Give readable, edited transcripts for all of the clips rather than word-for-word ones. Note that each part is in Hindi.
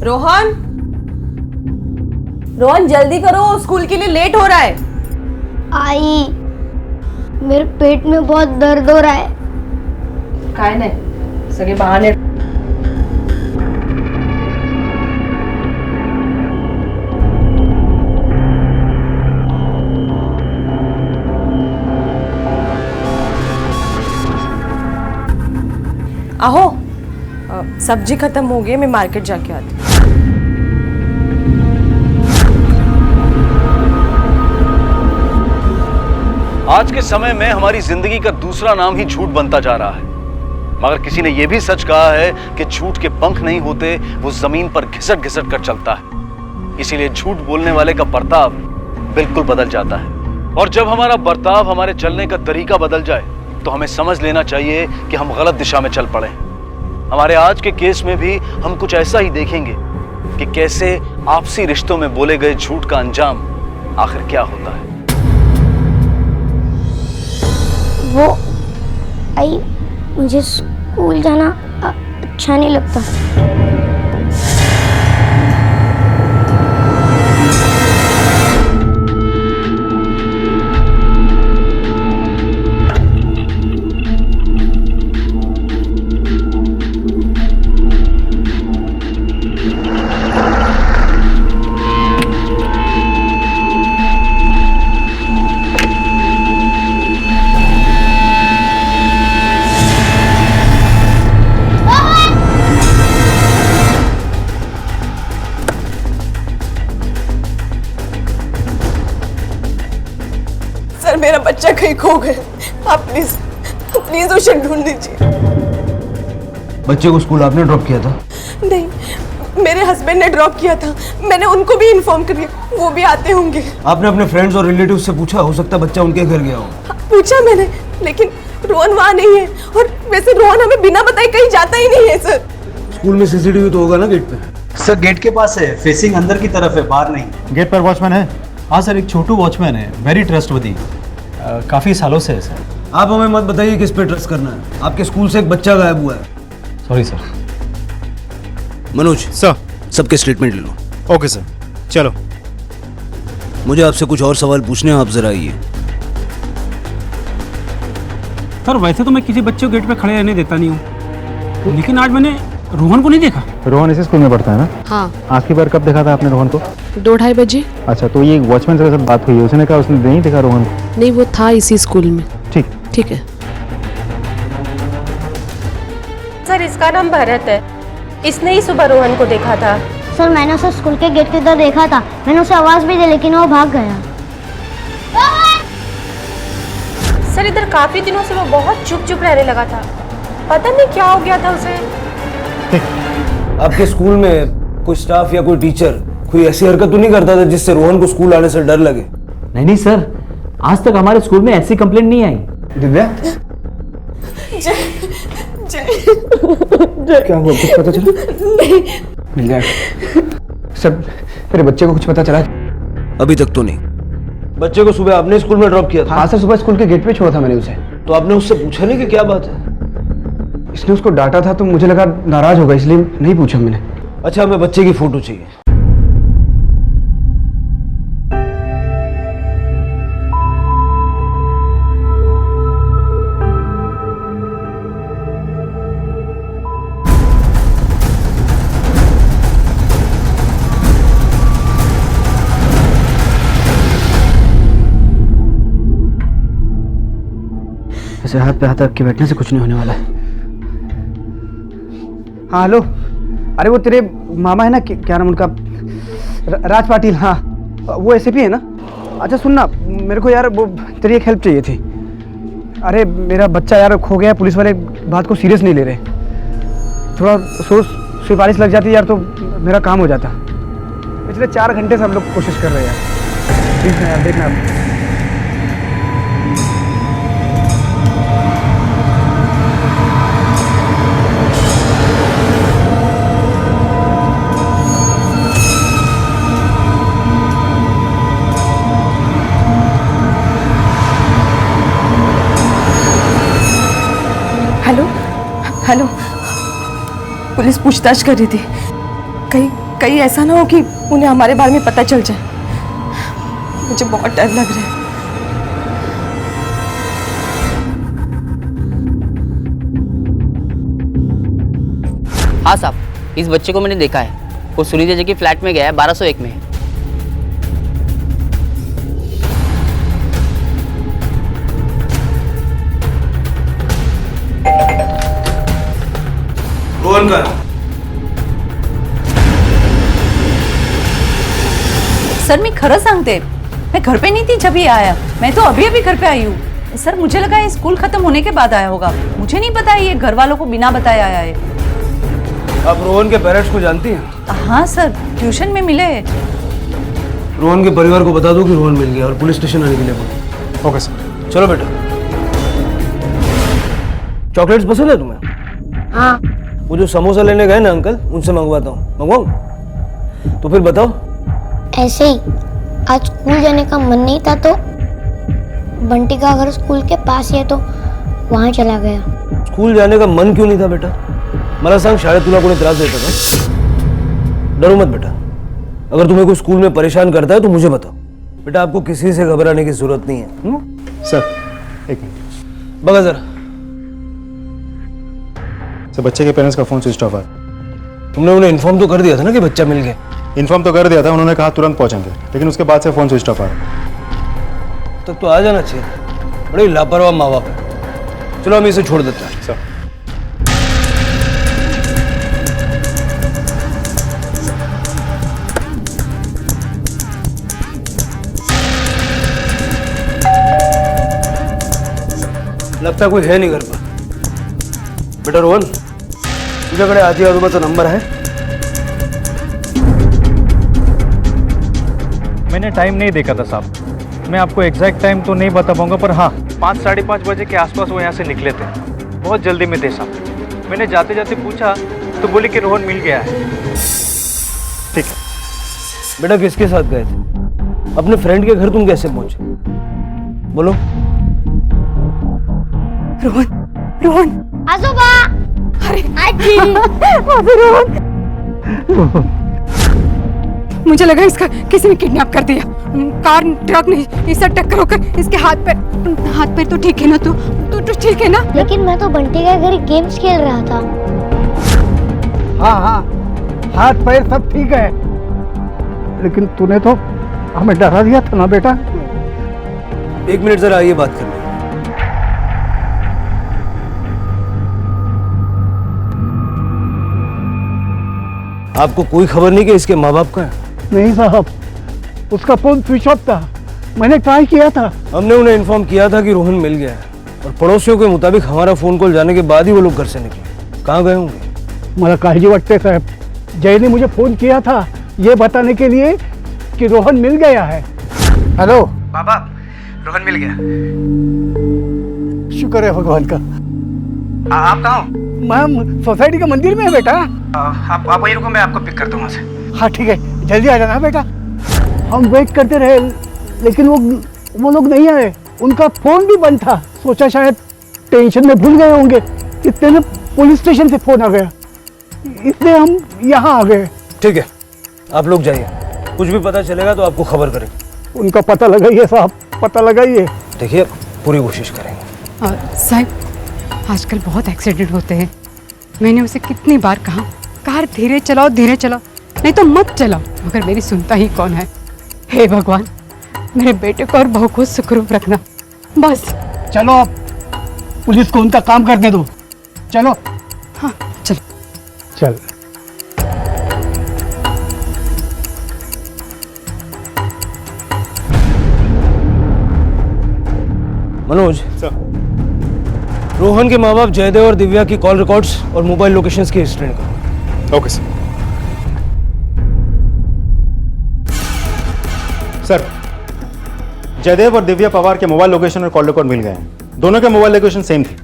रोहन, रोहन जल्दी करो, स्कूल के लिए लेट हो रहा है। आई, मेरे पेट में बहुत दर्द हो रहा है। काय नाही, सगळे बहाने। आहो, सब्जी खत्म हो गई, मैं मार्केट जाके आती हूँ। आज के समय में हमारी जिंदगी का दूसरा नाम ही झूठ बनता जा रहा है, मगर किसी ने यह भी सच कहा है कि झूठ के पंख नहीं होते, वो जमीन पर घिसट घिसट कर चलता है। इसीलिए झूठ बोलने वाले का बर्ताव बिल्कुल बदल जाता है, और जब हमारा बर्ताव, हमारे चलने का तरीका बदल जाए तो हमें समझ लेना चाहिए कि हम गलत दिशा में चल पड़े। हमारे आज के केस में भी हम कुछ ऐसा ही देखेंगे कि कैसे आपसी रिश्तों में बोले गए झूठ का अंजाम आखिर क्या होता है। वो आई, मुझे स्कूल जाना अच्छा नहीं लगता। सर, मेरा बच्चा कहीं खो गया, आप प्लीज प्लीज उसे ढूंढ दीजिए। बच्चे को स्कूल आपने ड्रॉप किया था? नहीं, मेरे हस्बैंड ने ड्रॉप किया था, मैंने उनको भी इन्फॉर्म कर दिया, वो भी आते होंगे। आपने अपने फ्रेंड्स और रिलेटिव्स से पूछा? हो सकता है बच्चा उनके घर गया हो। पूछा मैंने, लेकिन रोहन वहाँ नहीं है, और वैसे रोहन हमें बिना बताए कहीं जाता ही नहीं है। सर, स्कूल में सीसीटीवी तो होगा ना गेट पे? सर गेट के पास है, फेसिंग अंदर की तरफ है, बाहर नहीं। गेट पर वॉचमैन है? हाँ सर, एक छोटू वॉचमैन है, वेरी ट्रस्टवर्दी, काफ़ी सालों से है सर। आप हमें मत बताइए किस पे ट्रस्ट करना है। आपके स्कूल से एक बच्चा गायब हुआ है। Sorry sir. मनोज सर। सबके स्टेटमेंट ले लो। ओके सर, चलो। मुझे आपसे कुछ और सवाल पूछने हैं, आप जरा आइए। सर वैसे तो मैं किसी बच्चे को गेट पे खड़े रहने देता नहीं हूँ, लेकिन आज मैंने रोहन को नहीं देखा। रोहन इसी स्कूल में पढ़ता है ना? हाँ। आखिरी बार कब देखा था आपने रोहन को? 2-2:30 बजे। अच्छा, तो ये वॉचमैन से बात हुई है, उसने कहा उसने नहीं देखा रोहन को? नहीं, वो था इसी स्कूल में। ठीक ठीक है। सर, इसका नाम भरत है, इसने ही सुबह रोहन को देखा था। सर, मैंने उसे स्कूल के गेट के उधर देखा था, मैंने उसे आवाज भी दी, लेकिन वो भाग गया। सर, इधर काफी दिनों से वो बहुत चुप चुप रहने लगा था, पता नहीं क्या हो गया था उसे। आपके स्कूल में कोई स्टाफ या कोई टीचर कोई ऐसी हरकत तो नहीं करता था जिससे रोहन को स्कूल आने से डर लगे? नहीं सर, आज तक हमारे स्कूल में ऐसी कंप्लेंट नहीं आई। दिव्या, क्या हुआ, कुछ पता चला? मिल जाएगा सब। तेरे बच्चे को कुछ पता चला? अभी तक तो नहीं। बच्चे को सुबह आपने स्कूल में ड्रॉप किया था? हाँ सर, सुबह स्कूल के गेट पे छोड़ा था मैंने उसे। तो आपने उससे पूछा नहीं कि क्या बात है? इसने उसको डांटा था तो मुझे लगा नाराज होगा, इसलिए नहीं पूछा मैंने। अच्छा, हमें बच्चे की फोटो चाहिए। ऐसे हाथ पे हाथ रख के बैठने से कुछ नहीं होने वाला है। हाँ हेलो, अरे वो तेरे मामा है ना, क्या नाम उनका, राज पाटिल। हाँ, वो एसएपी है ना? अच्छा सुनना, मेरे को यार वो तेरी एक हेल्प चाहिए थी। अरे मेरा बच्चा यार खो गया, पुलिस वाले बात को सीरियस नहीं ले रहे। थोड़ा सोच सिफारिश लग जाती यार तो मेरा काम हो जाता। पिछले 4 घंटे से हम लोग कोशिश कर रहे हैं यार, प्लीज ना यार, देखना आप। हेलो हेलो, पुलिस पूछताछ कर रही थी, कहीं कहीं ऐसा ना हो कि उन्हें हमारे बारे में पता चल जाए। मुझे बहुत डर लग रहा है। हाँ साहब, इस बच्चे को मैंने देखा है। वो सुनीता जी की फ्लैट में गया है, 1201 में। रोहन का सर मी खरं सांगते, मैं घर पे नहीं थी जब ये आया। मैं तो अभी अभी घर पे आई हूँ। सर मुझे लगा ये स्कूल खत्म होने के बाद आया होगा। मुझे नहीं पता ये घर वालों को बिना बताए आया है। आप रोहन के पेरेंट्स को जानती हैं? हाँ सर, ट्यूशन में मिले। रोहन के परिवार को बता दो कि रोहन मिल गया और पुलिस स्टेशन आने के लिए बोलो। Okay sir. चलो बेटा। चॉकलेट्स पसंद है तुम्हें? हाँ। वो जो समोसा लेने गए ना अंकल, उनसे मंगवाता हूँ। मंगवाऊँ? तो फिर बताओ। ऐसे ही आज स्कूल जाने का मन नहीं था तो बंटी का घर स्कूल के पास ही है तो वहां चला गया। स्कूल जाने का मन क्यों नहीं था बेटा? मला सांग, शाळेत तुला कोणी त्रास देता का? डरो मत बेटा। अगर तुम्हें कोई स्कूल में परेशान करता है तो मुझे बताओ। बेटा आपको किसी से घबराने की जरूरत नहीं है। सर एक मिनट। बगा जरा। सर बच्चे के पेरेंट्स का फ़ोन स्विच ऑफ है। तुमने उन्हें इन्फॉर्म तो कर दिया था ना कि बच्चा मिल गया? इन्फॉर्म तो कर दिया था, उन्होंने कहा तुरंत पहुंचेंगे, लेकिन उसके बाद से फ़ोन स्विच ऑफ आ रहा है। तब तो आ जाना चाहिए। बड़े लापरवाह माँ बाप है। चलो हम इसे छोड़ देते हैं। सर लगता कोई है नहीं घर पर। बेटा रोहन, तुझ्याकडे आजी आजोबाचा नंबर है? मैंने टाइम नहीं देखा था साहब। मैं आपको एग्जैक्ट टाइम तो नहीं बता पाऊंगा, पर हाँ 5 साढ़े 5 बजे के आसपास वो यहाँ से निकले थे। बहुत जल्दी में थे साहब। मैंने जाते जाते पूछा तो बोले कि रोहन मिल गया है। ठीक है। बेटा किसके साथ गए थे? अपने फ्रेंड के घर तुम कैसे पहुंचे? बोलो। रोहन। आजोबा। अरे आजी। रोहन। मुझे लगा इसका किसी ने किडनैप कर दिया। कार ट्रक ने इससे टक्कर होकर इसके हाथ पैर तो ठीक है ना? तू ठीक है ना? लेकिन मैं तो बंटी के घर गेम्स खेल रहा था। हाँ हाँ, हाथ पैर सब ठीक है, लेकिन तूने तो हमें डरा दिया था ना बेटा। 1 मिनट जरा आइए बात करने। आपको कोई खबर नहीं कि इसके माँ बाप का है? नहीं साहब, उसका फोन स्विच ऑफ था। मैंने ट्राई किया था। हमने उन्हें इन्फॉर्म किया था कि रोहन मिल गया है और पड़ोसियों के मुताबिक हमारा फोन कॉल जाने के बाद ही वो लोग घर से निकले। कहाँ गए होंगे? मला काळजी वाटते साहब। जय ने मुझे फोन किया था ये बताने के लिए कि रोहन मिल गया है। हेलो बाबा, रोहन मिल गया। शुक्र है भगवान का। आप कहाँ हो? मैं सोसाइटी के मंदिर में है बेटा। आप वहीं रुको, मैं आपको पिक करता हूँ वहाँ से। हाँ ठीक है, जल्दी आ जाना बेटा। हम वेट करते रहे लेकिन वो लोग नहीं आए। उनका फोन भी बंद था। सोचा शायद टेंशन में भूल गए होंगे। इतने में पुलिस स्टेशन से फोन आ गया, इसलिए हम यहाँ आ गए। ठीक है, आप लोग जाइए। कुछ भी पता चलेगा तो आपको खबर करेंगे। उनका पता लगाइए साहब, पता लगाइए। देखिए पूरी कोशिश करेंगे। साहब, आजकल बहुत एक्सीडेंट होते हैं। मैंने उसे कितनी बार कहा, कार धीरे चलाओ नहीं तो मत चलाओ, मगर मेरी सुनता ही कौन है। हे भगवान, मेरे बेटे को और बहू को सुखरूप रखना बस। चलो अब पुलिस को उनका काम करने दो। चलो। हाँ चलो। चल। मनोज सर। रोहन के माँ बाप जयदेव और दिव्या की कॉल रिकॉर्ड्स और मोबाइल लोकेशंस की हिस्ट्री निकालो। Okay sir. सर जयदेव और दिव्या पवार के मोबाइल लोकेशन और कॉल रिकॉर्ड मिल गए हैं। दोनों के मोबाइल लोकेशन सेम थी।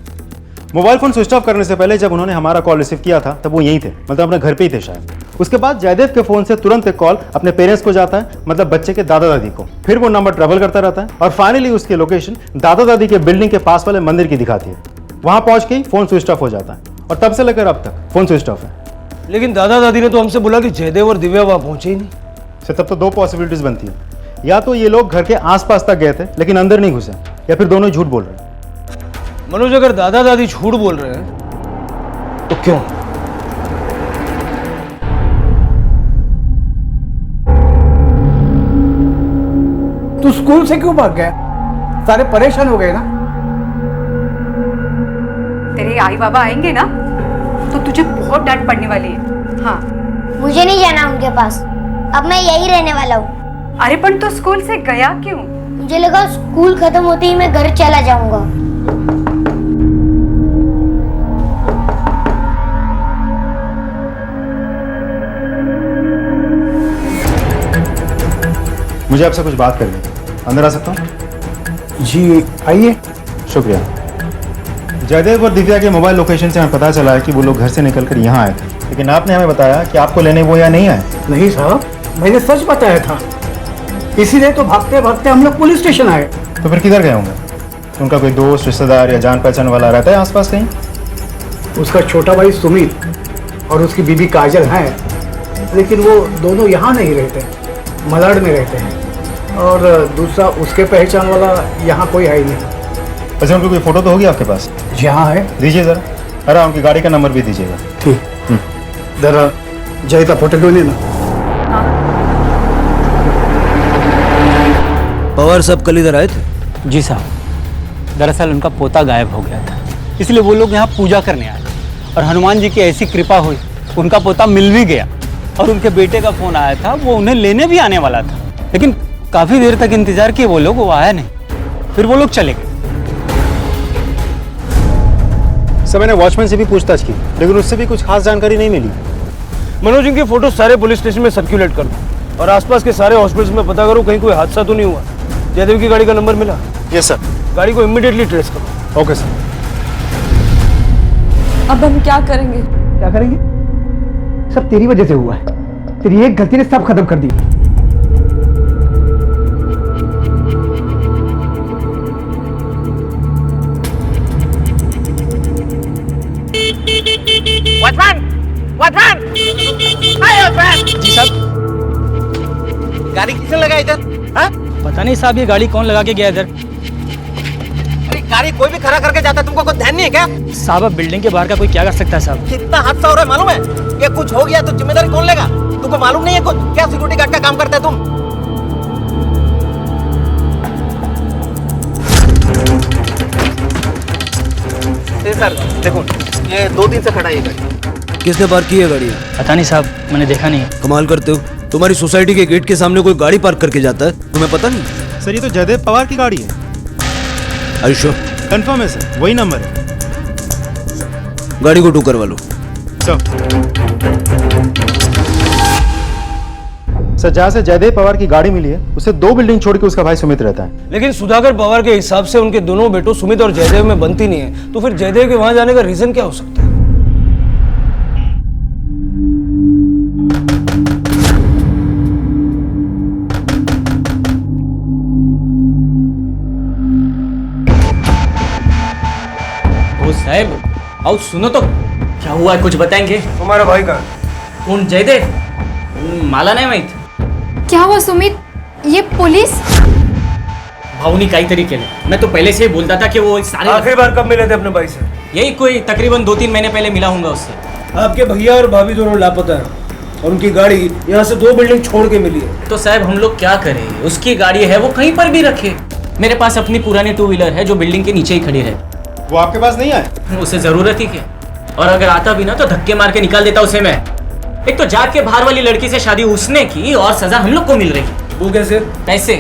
मोबाइल फोन स्विच ऑफ करने से पहले जब उन्होंने हमारा कॉल रिसीव किया था तब वो यहीं थे, मतलब अपने घर पे ही थे शायद। उसके बाद जयदेव के फोन से तुरंत एक कॉल अपने पेरेंट्स को जाता है, मतलब बच्चे के दादा दादी को। फिर वो नंबर ट्रेवल करता रहता है और फाइनली उसकी लोकेशन दादा दादी के बिल्डिंग के पास वाले मंदिर की दिखाती है। वहां पहुंच के ही फोन स्विच ऑफ हो जाता है और तब से लेकर अब तक फोन स्विच ऑफ है। लेकिन दादा दादी ने तो हमसे बोला कि जयदेव और दिव्या वहां पहुंचे ही नहीं। सर तब तो दो पॉसिबिलिटीज बनती है, या तो ये लोग घर के आसपास तक गए थे लेकिन अंदर नहीं घुसे, या फिर दोनों ही झूठ बोल रहे हैं। मनोज, अगर दादा दादी झूठ बोल रहे हैं तो क्यों? तू स्कूल से क्यों भाग गया? सारे परेशान हो गए ना। तेरे आई बाबा आएंगे ना तो तुझे बहुत डांट पड़ने वाली है। हाँ। मुझे नहीं जाना उनके पास, अब मैं यही रहने वाला हूँ। अरे पण तो स्कूल से गया क्यों? मुझे लगा स्कूल खत्म होते ही मैं घर चला जाऊंगा। मुझे आपसे कुछ बात करनी है, अंदर आ सकता हूँ? जी आइए। शुक्रिया। जयदेव और दिव्या के मोबाइल लोकेशन से हमें पता चला है कि वो लोग घर से निकलकर यहाँ आए थे, लेकिन आपने हमें बताया कि आपको लेने वो यहाँ नहीं आए। नहीं साहब, मैंने सच बताया था, इसीलिए तो भागते भागते हम लोग पुलिस स्टेशन आए। तो फिर किधर गए होंगे? उनका कोई दोस्त, रिश्तेदार या जान पहचान वाला रहता है आसपास कहीं? उसका छोटा भाई सुमित और उसकी बीबी काजल हैं, लेकिन वो दोनों यहाँ नहीं रहते, मलाड में रहते हैं। और दूसरा उसके पहचान वाला यहाँ कोई है ही नहीं। अच्छा, उनकी कोई फोटो तो होगी आपके पास? यहाँ है। दीजिए जरा। अरे उनकी गाड़ी का नंबर भी दीजिएगा। ठीक। जरा जय का फोटो क्यों लेना? पवार साहब कल इधर आए थे? जी साहब, दरअसल उनका पोता गायब हो गया था, इसलिए वो लोग यहाँ पूजा करने आए और हनुमान जी की ऐसी कृपा हुई, उनका पोता मिल भी गया और उनके बेटे का फोन आया था, वो उन्हें लेने भी आने वाला था, लेकिन काफी देर तक इंतजार किए वो लोग, वो आया नहीं, फिर वो लोग चले गए। सर मैंने वॉचमैन से भी पूछताछ की, लेकिन उससे भी कुछ खास जानकारी नहीं मिली। मनोज, इनके फोटो सारे पुलिस स्टेशन में सर्कुलेट कर दो और आसपास के सारे हॉस्पिटल्स में पता करो कहीं कोई हादसा तो नहीं हुआ। जयदेव की गाड़ी का नंबर मिला? Yes sir. गाड़ी को इमीडिएटली ट्रेस करो। Okay sir. अब हम क्या करेंगे? क्या करेंगे? सब तेरी वजह से हुआ है, तेरी एक गलती ने सब खत्म कर दी। जी साहब, गाड़ी किसने लगाई इधर? हाँ? पता नहीं साहब, ये गाड़ी कौन लगा के गया इधर? अरे गाड़ी कोई भी खड़ा करके जाता है, तुमको कोई ध्यान नहीं है क्या? साहब, अब बिल्डिंग के बाहर का कोई क्या कर सकता है साहब? कितना हादसा हो रहा है मालूम है? ये कुछ हो गया तो जिम्मेदारी कौन लेगा? तुमको मालूम नहीं है कुछ? क्या सिक्योरिटी गार्ड का काम करता है तुम? सर देखो, ये 2 दिन से खड़ा है ये गाड़ी। किसने पार्क की है गाड़ी? पता नहीं साहब, मैंने देखा नहीं। कमाल करते हो, तुम्हारी सोसाइटी के गेट के सामने कोई गाड़ी पार्क करके जाता है, तुम्हें पता नहीं? सर ये तो जयदेव पवार की गाड़ी है। Are you sure? कंफर्म है सर, वही नंबर है। गाड़ी को टू करवा लो। सर जहाँ से जयदेव पवार की गाड़ी मिली है उसे 2 बिल्डिंग छोड़ के उसका भाई सुमित रहता है। लेकिन सुधाकर पवार के हिसाब से उनके दोनों बेटों सुमित और जयदेव में बनती नहीं है, तो फिर जयदेव के वहां जाने का रीजन क्या हो सकता है? ओ साहब, आओ सुनो तो, क्या हुआ है कुछ बताएंगे? तुम्हारा भाई कहाँ? कौन? जयदेव? मला नाही माहित. क्या हुआ सुमित? ये पुलिस? भाऊनी काहीतरी केलं. मैं तो पहले से ही बोलता था कि वो सारे आखिरी बार कब मिले थे अपने भाई से? यही कोई तकरीबन 2-3 महीने पहले मिला हूँगा उससे। आपके भैया और भाभी दोनों लापता है और उनकी गाड़ी यहाँ से 2 बिल्डिंग छोड़ के मिली है। तो साहब हम लोग क्या करें? उसकी गाड़ी है, वो कहीं पर भी रखे। मेरे पास अपनी पुरानी 2 व्हीलर है जो बिल्डिंग के नीचे ही खड़ी है। वो आपके पास नहीं आए? उसे जरूरत ही क्या, और अगर आता भी ना तो धक्के मार के निकाल देता उसे मैं। एक तो जाके बाहर वाली लड़की से शादी उसने की और सजा हम लोग को मिल रही। वो कैसे? पैसे।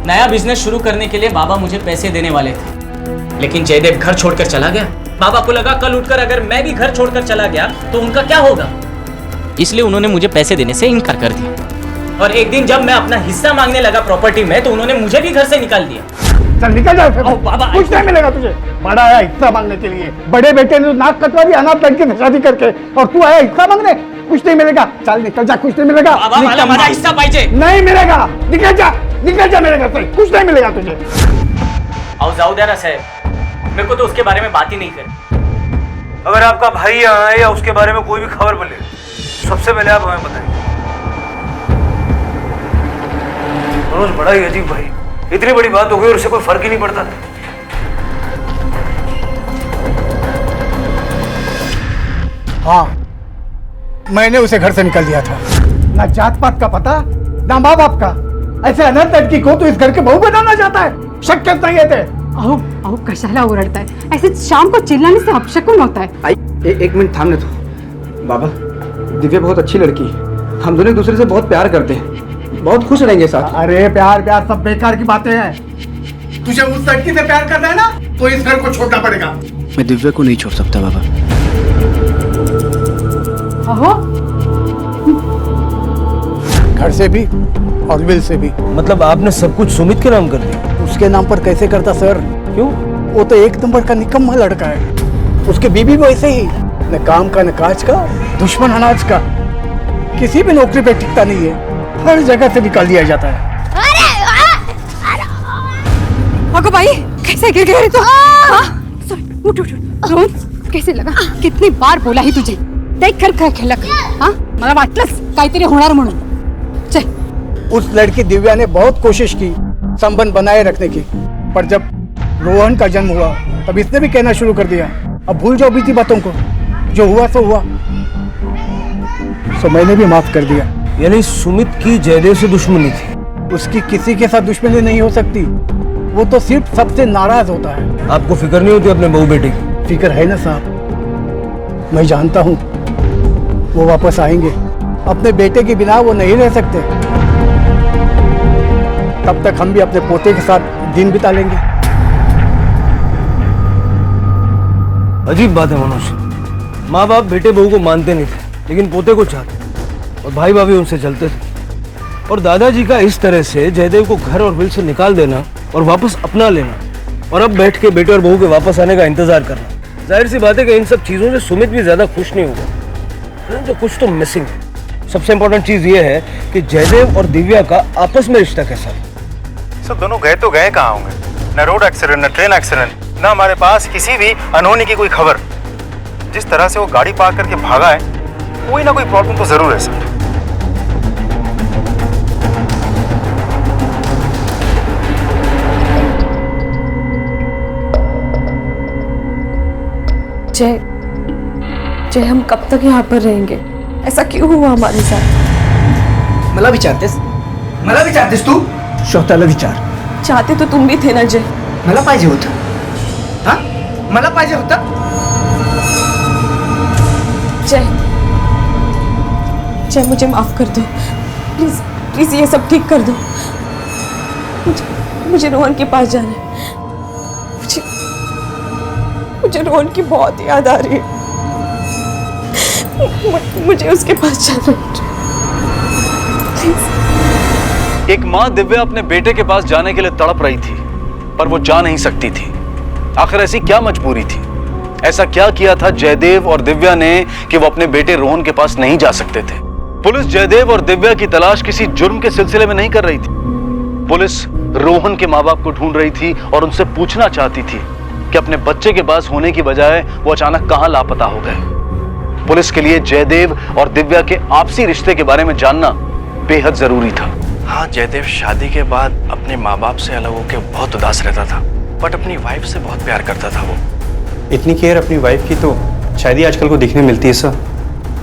नया बिजनेस शुरू करने के लिए बाबा मुझे पैसे देने वाले थे, लेकिन जयदेव घर छोड़कर चला गया। बाबा को लगा कल उठकर अगर मैं भी घर छोड़कर चला गया तो उनका क्या होगा, इसलिए उन्होंने मुझे पैसे देने से इनकार कर दिया। और एक दिन जब मैं अपना हिस्सा मांगने लगा प्रॉपर्टी में तो उन्होंने मुझे भी घर से निकाल दिया। चल निकल जाओ, बाबा कुछ नहीं मिलेगा तुझे। बड़ा आया हिस्सा मांगने के लिए, बड़े बेटे ने नाक कटवा दी अनाथ लड़की से शादी करके, और तू आया हिस्सा मांगने? कुछ नहीं मिलेगा, चल निकल जा, कुछ नहीं मिलेगा। बाबा वाला मेरा हिस्सा पाहिजे। नहीं मिलेगा, निकल जा, निकल जा मेरे घर से, कुछ नहीं मिलेगा तुझे। आओ जाओ दे ना साहब, मेरे को तो उसके बारे में बात ही नहीं करी। अगर आपका भाई यहाँ है या उसके बारे में कोई भी खबर मिले, सबसे पहले आप हमें बताइए। मनोज बड़ा ही अजीब भाई, इतनी बड़ी बात हो गई और उससे कोई फर्क ही नहीं पड़ता। हाँ, मैंने उसे घर से निकाल दिया था। ना जात पात का पता, ना माँ बाप का। ऐसे अनाथ लड़की को तो इस घर के बहू बनाना चाहता है। शक करता ही है। आओ आओ, कशाला ओरड़ता है? ऐसे शाम को चिल्लाने से अपशकुन होता है। एक मिनट थामने दो। बाबा, दिव्या बहुत अच्छी लड़की है। हम दोनों एक दूसरे से बहुत प्यार करते हैं, बहुत खुश रहेंगे साथ। अरे प्यार प्यार सब बेकार की बातें हैं। तुझे उस लड़की से प्यार करना है ना, तो इस घर को छोड़ना पड़ेगा। मैं दिव्या को नहीं छोड़ सकता बाबा। आहो, घर से भी और विल से भी। मतलब आपने सब कुछ सुमित के नाम कर दिया? उसके नाम पर कैसे करता सर? क्यों? वो तो एक नंबर का निकम्मा लड़का है। उसके बीबी भी वैसे ही, न काम का न काज का, दुश्मन अनाज का। किसी भी नौकरी पे टिकता नहीं है, हर जगह से निकाल दिया जाता है। अगो भाई, कैसे गिर गए तू? उठ उठ उठ। रोहन, कैसे लगा? कितनी बार बोला ही तुझे, देख कर खेलक। हाँ, मला वाटलंच काहीतरी होणार म्हणून। चल। उस लड़की दिव्या ने बहुत कोशिश की संबंध बनाए रखने की, पर जब रोहन का जन्म हुआ तब इसने भी कहना शुरू कर दिया, अब भूल जाओ बीती बातों को, जो हुआ सो हुआ। सो मैंने भी माफ कर दिया। यानी सुमित की जयदेव से दुश्मनी थी? उसकी किसी के साथ दुश्मनी नहीं हो सकती, वो तो सिर्फ सबसे नाराज होता है। आपको फिक्र नहीं होती अपने बहू बेटे की? फिक्र है ना साहब, मैं जानता हूँ वो वापस आएंगे। अपने बेटे के बिना वो नहीं रह सकते। तब तक हम भी अपने पोते के साथ दिन बिता लेंगे। अजीब बात है मनोज, माँ बाप बेटे बहू को मानते नहीं थे, लेकिन पोते को चाहते, और भाई भाभी उनसे चलते थे। और दादाजी का इस तरह से जयदेव को घर और विल से निकाल देना और वापस अपना लेना, और अब बैठ के बेटे और बहू के वापस आने का इंतजार करना। जाहिर सी बात है कि इन सब चीजों से सुमित भी ज्यादा खुश नहीं होगा, तो कुछ तो मिसिंग है। सबसे इंपॉर्टेंट चीज ये है कि जयदेव और दिव्या का आपस में रिश्ता कैसा है। सब दोनों गए तो गए कहाँ होंगे? न रोड एक्सीडेंट, न ट्रेन एक्सीडेंट, न हमारे पास किसी भी अनहोनी की कोई खबर। जिस तरह से वो गाड़ी पार्क करके भागा है, कोई ना कोई प्रॉब्लम तो जरूर है सर। जय, हम कब तक यहाँ पर रहेंगे? ऐसा क्यों हुआ हमारे साथ? मला विचारतेस तू? स्वतःला विचार। चाहते तो तुम भी थे ना जय? मला पाहिजे होतं। हाँ, मला पाहिजे होतं। जय, मुझे माफ कर दो प्लीज, प्लीज ये सब ठीक कर दो। मुझे रोहन के पास जाना है। मुझे रोहन की बहुत याद आ रही है। मुझे उसके पास जाना है। एक माँ दिव्या अपने बेटे के पास जाने के लिए तड़प रही थी, पर वो जा नहीं सकती थी। आखिर ऐसी क्या मजबूरी थी? ऐसा क्या किया था जयदेव और दिव्या ने कि वो अपने बेटे रोहन के पास नहीं जा सकते थे? पुलिस जयदेव और दिव्या की तलाश किसी जुर्म के सिलसिले में नहीं कर रही थी। पुलिस रोहन के माँ बाप को ढूंढ रही थी और उनसे पूछना चाहती थी कि अपने बच्चे के पास होने की बजाय वो अचानक कहां लापता हो गए। पुलिस के लिए जयदेव और दिव्या के आपसी रिश्ते के बारे में जानना बेहद जरूरी था। हाँ, जयदेव शादी के बाद अपने माँ बाप से अलग होकर बहुत उदास रहता था, बट अपनी वाइफ से बहुत प्यार करता था वो। इतनी केयर अपनी वाइफ की तो शायद ही आजकल को दिखने मिलती है सर।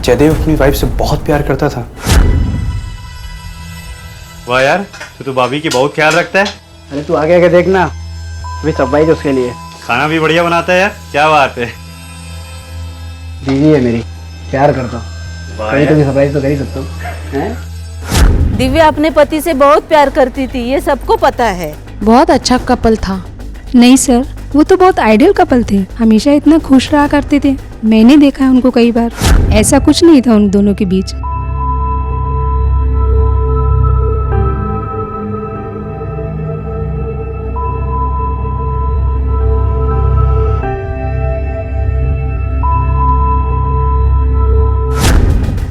जयदेव अपनी वाइफ से बहुत प्यार करता था। वाह यार, तो भाभी की बहुत ख्याल रखता है। अरे तू आगे आगे देखना, वे सब भाई उसके लिए। खाना भी बढ़िया बनाता है यार, क्या बात है। दीदी है मेरी, प्यार करता हूँ, कभी कभी सरप्राइज तो कर ही सकता हूँ। दिव्या अपने पति से बहुत प्यार करती थी, ये सबको पता है। बहुत अच्छा कपल था। नहीं सर, वो तो बहुत आइडियल कपल थे, हमेशा इतना खुश रहा करते थे। मैंने देखा है उनको कई बार, ऐसा कुछ नहीं था उन दोनों के बीच।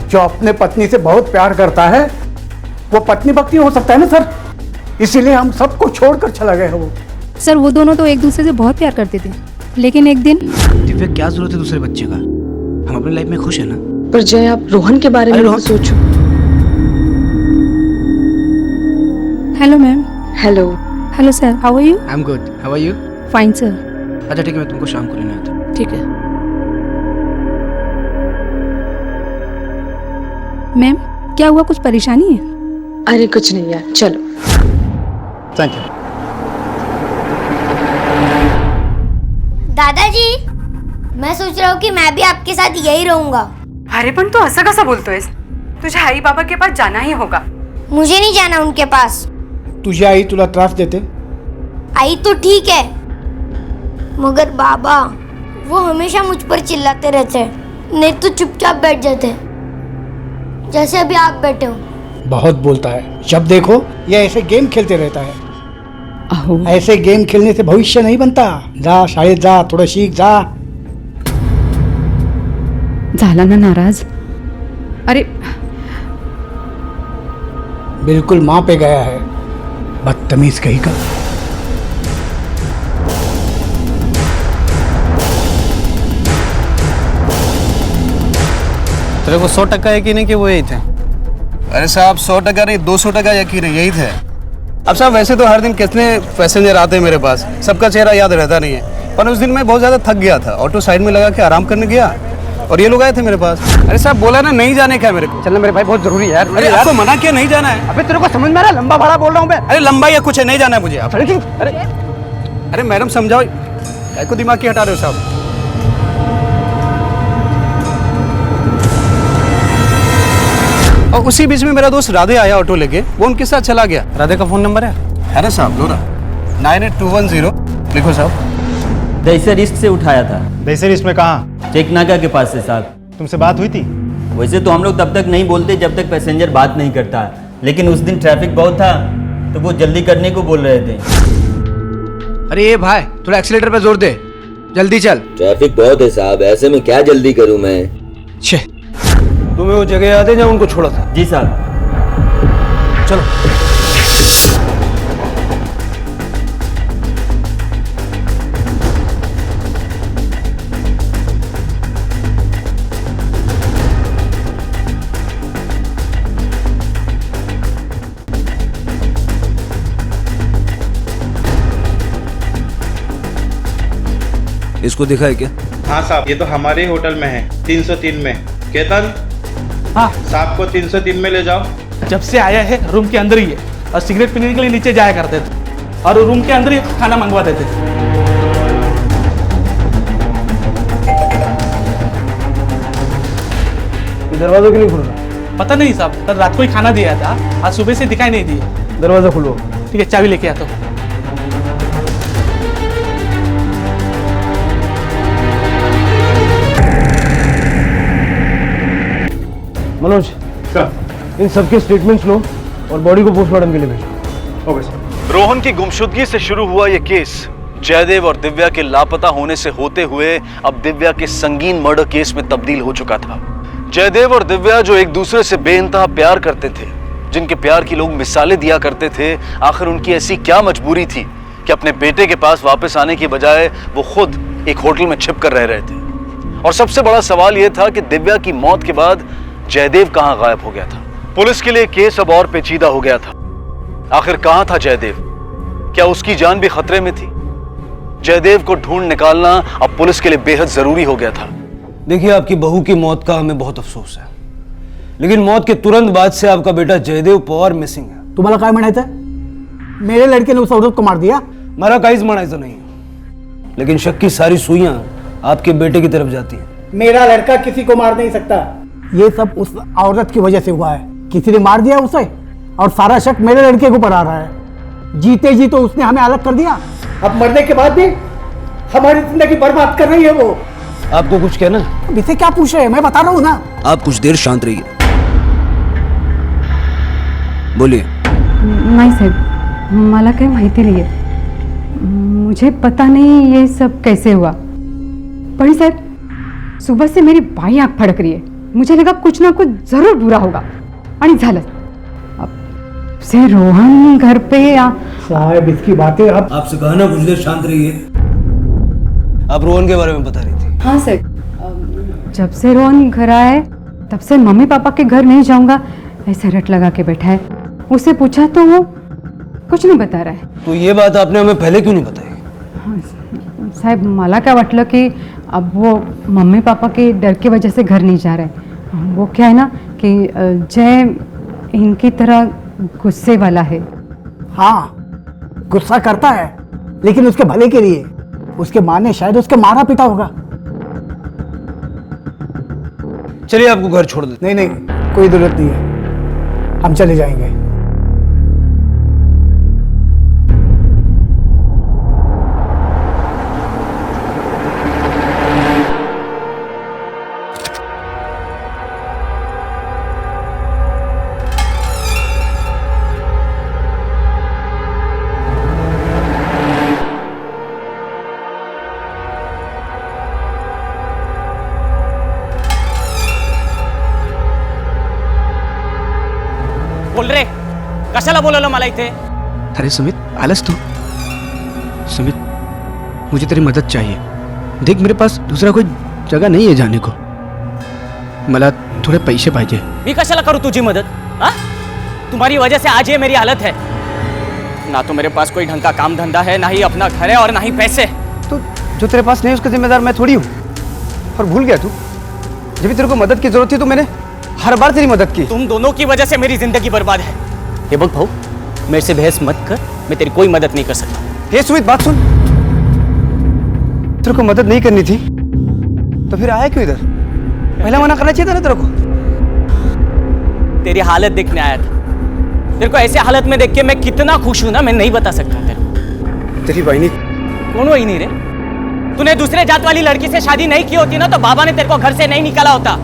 जो अपने पत्नी से बहुत प्यार करता है वो पत्नी भक्ति हो सकता है ना सर, इसीलिए हम सबको छोड़कर चला गया वो। सर वो दोनों तो एक दूसरे से बहुत प्यार करते थे, लेकिन एक दिन दिव्या, क्या जरूरत है दूसरे बच्चे का? हम अपनी लाइफ में खुश है ना। पर जय, आप रोहन के बारे में मत सोचो। Hello ma'am. Hello. Hello sir, how are you? I am good, how are you? Fine sir. अच्छा ठीक है, मैं तुमको शाम को लेने आता हूँ। ठीक है। मैम, क्या हुआ, कुछ परेशानी है? अरे कुछ नहीं यार, चलो। Thank you. दादाजी, मैं सोच रहा हूँ कि मैं भी आपके साथ यही रहूंगा। अरे पण तू असं कसं बोलतोयस? तुझ्या आई बाबा के पास जाना ही होगा। मुझे नहीं जाना उनके पास। तुझी आई तुला त्रास देते? आई तो ठीक है, मगर बाबा वो हमेशा मुझ पर चिल्लाते रहते हैं, नहीं तो चुपचाप बैठ जाते हैं, जैसे अभी आप बैठे हो। बहुत बोलता है, जब देखो ये ऐसे गेम खेलते रहता है। ऐसे गेम खेलने से भविष्य नहीं बनता। जा शाळेत जा, थोडं शिक जा। झाला ना नाराज? अरे बिल्कुल माँ पे गया है, बदतमीज कहीं का। तेरे को 100% यकीन है कि वो यही थे? अरे साहब 100% नहीं, 200% यकीन है, यही थे। अब साहब वैसे तो हर दिन कितने पैसेंजर आते हैं मेरे पास, सबका चेहरा याद रहता नहीं है, पर उस दिन मैं बहुत ज़्यादा थक गया था। ऑटो साइड में लगा के आराम करने गया और ये लोग आए थे मेरे पास। अरे साहब बोला ना नहीं जाने का मेरे को। चलना मेरे भाई, बहुत जरूरी है यार। अरे आपको मना किया नहीं जाना है। अबे तेरे को समझ में आ रहा है? लंबा भाड़ा बोल रहा हूँ मैं। अरे लंबा या कुछ है, नहीं जाना है मुझे। आप अरे अरे मैडम समझाओ, क्या को दिमाग की हटा रहे हो साहब? और उसी बीच में मेरा दोस्त राधे आया ऑटो लेके, वो उनके साथ चला गया। राधे का फोन नंबर है? अरे साहब लो ना, 98210 लिखो साहब। दहीसर रिस्क से उठाया था। दहीसर रिस्क में कहाँ? चेक नाका के पास से साहब। तुमसे बात हुई थी? वैसे तो हम लोग तब तक नहीं बोलते जब तक पैसेंजर बात नहीं करता, लेकिन उस दिन ट्रैफिक बहुत था तो वो जल्दी करने को बोल रहे थे। अरे ये भाई, थोड़ा एक्सीलेटर पे जोर दे, जल्दी चल। ट्रैफिक बहुत है साहब, ऐसे में क्या जल्दी करूं मैं? छे, तुम्हें वो जगह याद है जहाँ उनको छोड़ा था? जी साहब। चलो। इसको दिखा है क्या? हाँ साहब, ये तो हमारे ही होटल में है, 303 में। केतन, हाँ साहब को 303 में ले जाओ। जब से आया है रूम के अंदर ही है, और सिगरेट पीने के लिए नीचे जाया करते थे और रूम के अंदर ही खाना मंगवा देते थे। दरवाजा क्यों नहीं खुल रहा? पता नहीं साहब, कल रात को ही खाना दिया था, आज सुबह से दिखाई नहीं दिए। दरवाजा खुलो। ठीक है, चाबी लेके आता हूँ। मनोज सर, इन सबके स्टेटमेंट्स लो और बॉडी को पोस्टमार्टम के लिए भेजो। Okay sir. रोहन की गुमशुदगी से शुरू हुआ यह केस जयदेव और दिव्या के लापता होने से होते हुए अब दिव्या के संगीन मर्डर केस में तब्दील हो चुका था। जयदेव और दिव्या जो एक दूसरे से बेइंतहा प्यार करते थे, जिनके प्यार की लोग मिसालें दिया करते थे, आखिर उनकी ऐसी क्या मजबूरी थी कि अपने बेटे के पास वापस आने की बजाय वो खुद एक होटल में छिप कर रह रहे थे। और सबसे बड़ा सवाल यह था कि दिव्या की मौत के बाद जयदेव कहां गायब हो गया था। पुलिस के लिए केस अब और पेचीदा हो गया था। आखिर कहां था जयदेव? क्या उसकी जान भी खतरे में थी? जयदेव को ढूंढ निकालना अब पुलिस के लिए बेहद जरूरी हो गया था। देखिए, आपकी बहू की मौत का हमें बहुत अफसोस है, लेकिन मौत के तुरंत बाद से आपका बेटा जयदेव पवार मिसिंग है। तुम्हाला काय म्हणायचं? मेरे लड़के ने उस औरत को मार दिया? मारा काहीच म्हणायचं नहीं, लेकिन शक की सारी सुइयां आपके बेटे की तरफ जाती हैं। मेरा लड़का किसी को मार नहीं सकता। ये सब उस औरत की वजह से हुआ है। किसी ने मार दिया उसे और सारा शक मेरे लड़के को पड़ा रहा है। जीते जी तो उसने हमें अलग कर दिया, अब मरने के बाद भी हमारी जिंदगी बर्बाद कर रही है वो। आपको कुछ कहना? अब इसे क्या पूछ रहे हैं, मैं बता रहा हूँ ना। आप कुछ देर शांत रहिए, बोलिए। नाही साहेब, मला काही माहिती नाही है, मुझे पता नहीं ये सब कैसे हुआ। बड़ी साहब, सुबह से मेरी बाई आंख फड़क रही है, मुझे लगा कुछ ना कुछ जरूर बुरा होगा, आणि झालं। अब से रोहन घर पे साहब इसकी बातें आप आपसे कहा ना कुछ देर शांत रहिए। आप रोहन के बारे में बता रही थी। हाँ सर, जब से रोहन घर आया है तब से मम्मी पापा के घर नहीं जाऊंगा ऐसे रट लगा के बैठा है। उससे पूछा तो वो कुछ नहीं बता रहा है। तो ये बात आपने हमें पहले क्यों नहीं बताई? साहब मला क्या वाटलं की अब वो मम्मी पापा के डर की वजह से घर नहीं जा रहा है। वो क्या है ना कि जय इनकी तरह गुस्से वाला है। हाँ, गुस्सा करता है लेकिन उसके भले के लिए। उसके माँ ने शायद उसके मारा पीटा होगा। चलिए आपको घर छोड़ देते। नहीं, कोई जरूरत नहीं है, हम चले जाएंगे। बोल रे, कशाला बोलवलं मला इथे? अरे सुमित, आलस तू? सुमित, मुझे तेरी मदद चाहिए। देख, मेरे पास दूसरा कोई जगह नहीं है जाने को। मला थोड़े पैसे पाहिजे। मी कशाला करू तुझी मदद? हाँ? तुम्हारी वजह से आज ये मेरी हालत है। ना तो मेरे पास कोई ढंग का काम धंधा है, ना ही अपना घर है और ना ही पैसे। तो जो तेरे पास नहीं उसका जिम्मेदार मैं थोड़ी हूँ। और भूल गया तू, जब भी तेरे को मदद की जरूरत थी तो मैंने हर बार तेरी मदद की। तुम दोनों की वजह से मेरी जिंदगी बर्बाद है। ये बक भाऊ, मेरे से बहस मत कर, मैं तेरी कोई मदद नहीं कर सकता। हे सुमित, बात सुन। तेरे को मदद नहीं करनी थी तो फिर आया क्यों इधर? पहले मना करना चाहिए था ना तेरे को। तेरी हालत देखने आया था। तेरे को ऐसे हालत में देख के मैं कितना खुश हूं ना, मैं नहीं बता सकता तेरे को। तेरी बहनी? कौन वही नहीं रे? तूने दूसरे जात वाली लड़की से शादी नहीं की होती ना तो बाबा ने तेरे को घर से नहीं निकाला होता।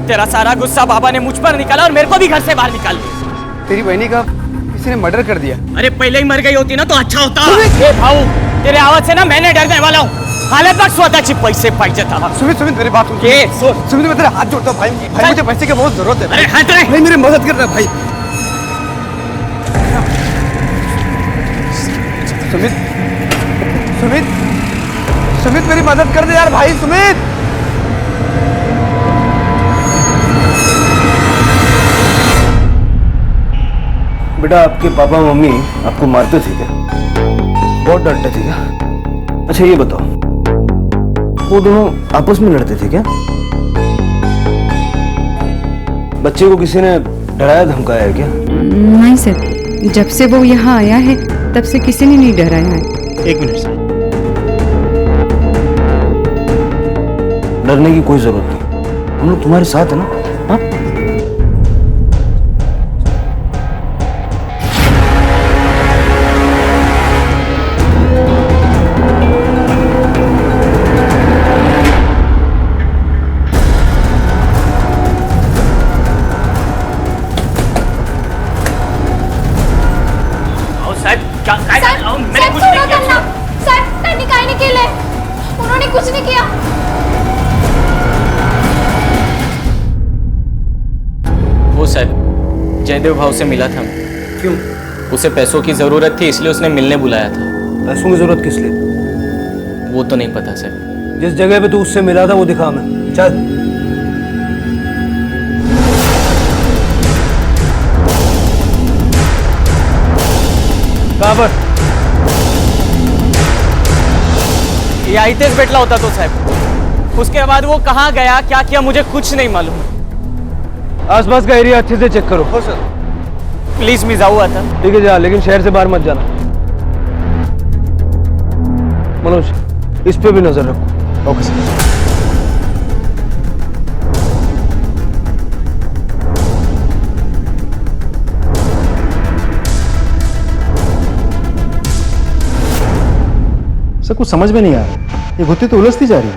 तेरा सारा गुस्सा बाबा ने मुझ पर निकाला और मेरे को भी घर से बाहर निकाल दिया। तेरी बहनी का किसी ने मर्डर कर दिया। अरे पहले ही मर गई होती ना तो अच्छा होता। ए भाऊ, तेरे आवाज से ना मैंने डरने वाला हूँ। हालत बघ स्वतःची, पैसे पाहिजे था। सुमित, मेरी बात सुन। सुमित, मैं तेरे हाथ जोड़ता हूँ भाई। मुझे पैसे की बहुत जरूरत है। अरे हट रे। भाई, मेरी मदद कर रहा भाई। सुमित, मेरी मदद कर दे यार भाई। सुमित, बेटा, आपके पापा मम्मी आपको मारते थे क्या? बहुत डांटते थे क्या? अच्छा ये बताओ, वो दोनों आपस में लड़ते थे क्या? बच्चे को किसी ने डराया धमकाया है क्या? नहीं सर, जब से वो यहाँ आया है तब से किसी ने नहीं डराया है। एक मिनट सर। डरने की कोई जरूरत नहीं, हम लोग तुम्हारे साथ है ना। हाँ, उन्होंने कुछ नहीं किया। वो सर जयदेव भाव से मिला था। क्यों? उसे पैसों की जरूरत थी इसलिए उसने मिलने बुलाया था। पैसों की जरूरत किस लिए? वो तो नहीं पता सर। जिस जगह पे तू उससे मिला था वो दिखा हमें। चल। कहाँ पर? या इतेच भेटला होता तो साहब। उसके बाद वो कहाँ गया, क्या किया, मुझे कुछ नहीं मालूम। आसपास का एरिया अच्छे से चेक करो। हो सर। प्लीज मैं जाऊँ आता। ठीक है जा, लेकिन शहर से बाहर मत जाना। मनोज, इस पे भी नजर रखो। Okay sir. सर कुछ समझ में नहीं आ रहा, ये गुत्थी तो उलझती जा रही है।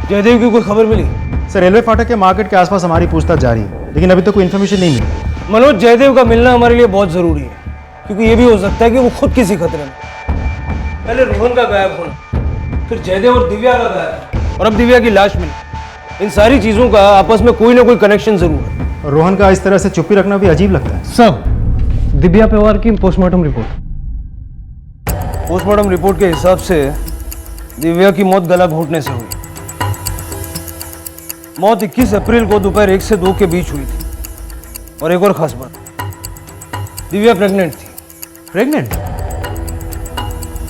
जयदेव की कोई खबर मिली? सर रेलवे फाटक के मार्केट के आसपास हमारी पूछताछ जारी है, लेकिन अभी तक कोई इन्फॉर्मेशन नहीं मिली। मनोज, जयदेव का मिलना हमारे लिए बहुत जरूरी है, क्योंकि ये भी हो सकता है कि वो खुद किसी खतरे में। पहले रोहन का गायब होना, फिर जयदेव और दिव्या का गायब, और अब दिव्या की लाश मिली। इन सारी चीजों का आपस में कोई ना कोई कनेक्शन जरूर है। रोहन का इस तरह से चुप्पी रखना भी अजीब लगता है। सब दिव्या पवार की पोस्टमार्टम रिपोर्ट। पोस्टमार्टम रिपोर्ट के हिसाब से दिव्या की मौत गला घोंटने से हुई। मौत 21 अप्रैल को दोपहर 1 से 2 के बीच हुई थी। और एक और खास बात, दिव्या प्रेग्नेंट थी। प्रेग्नेंट?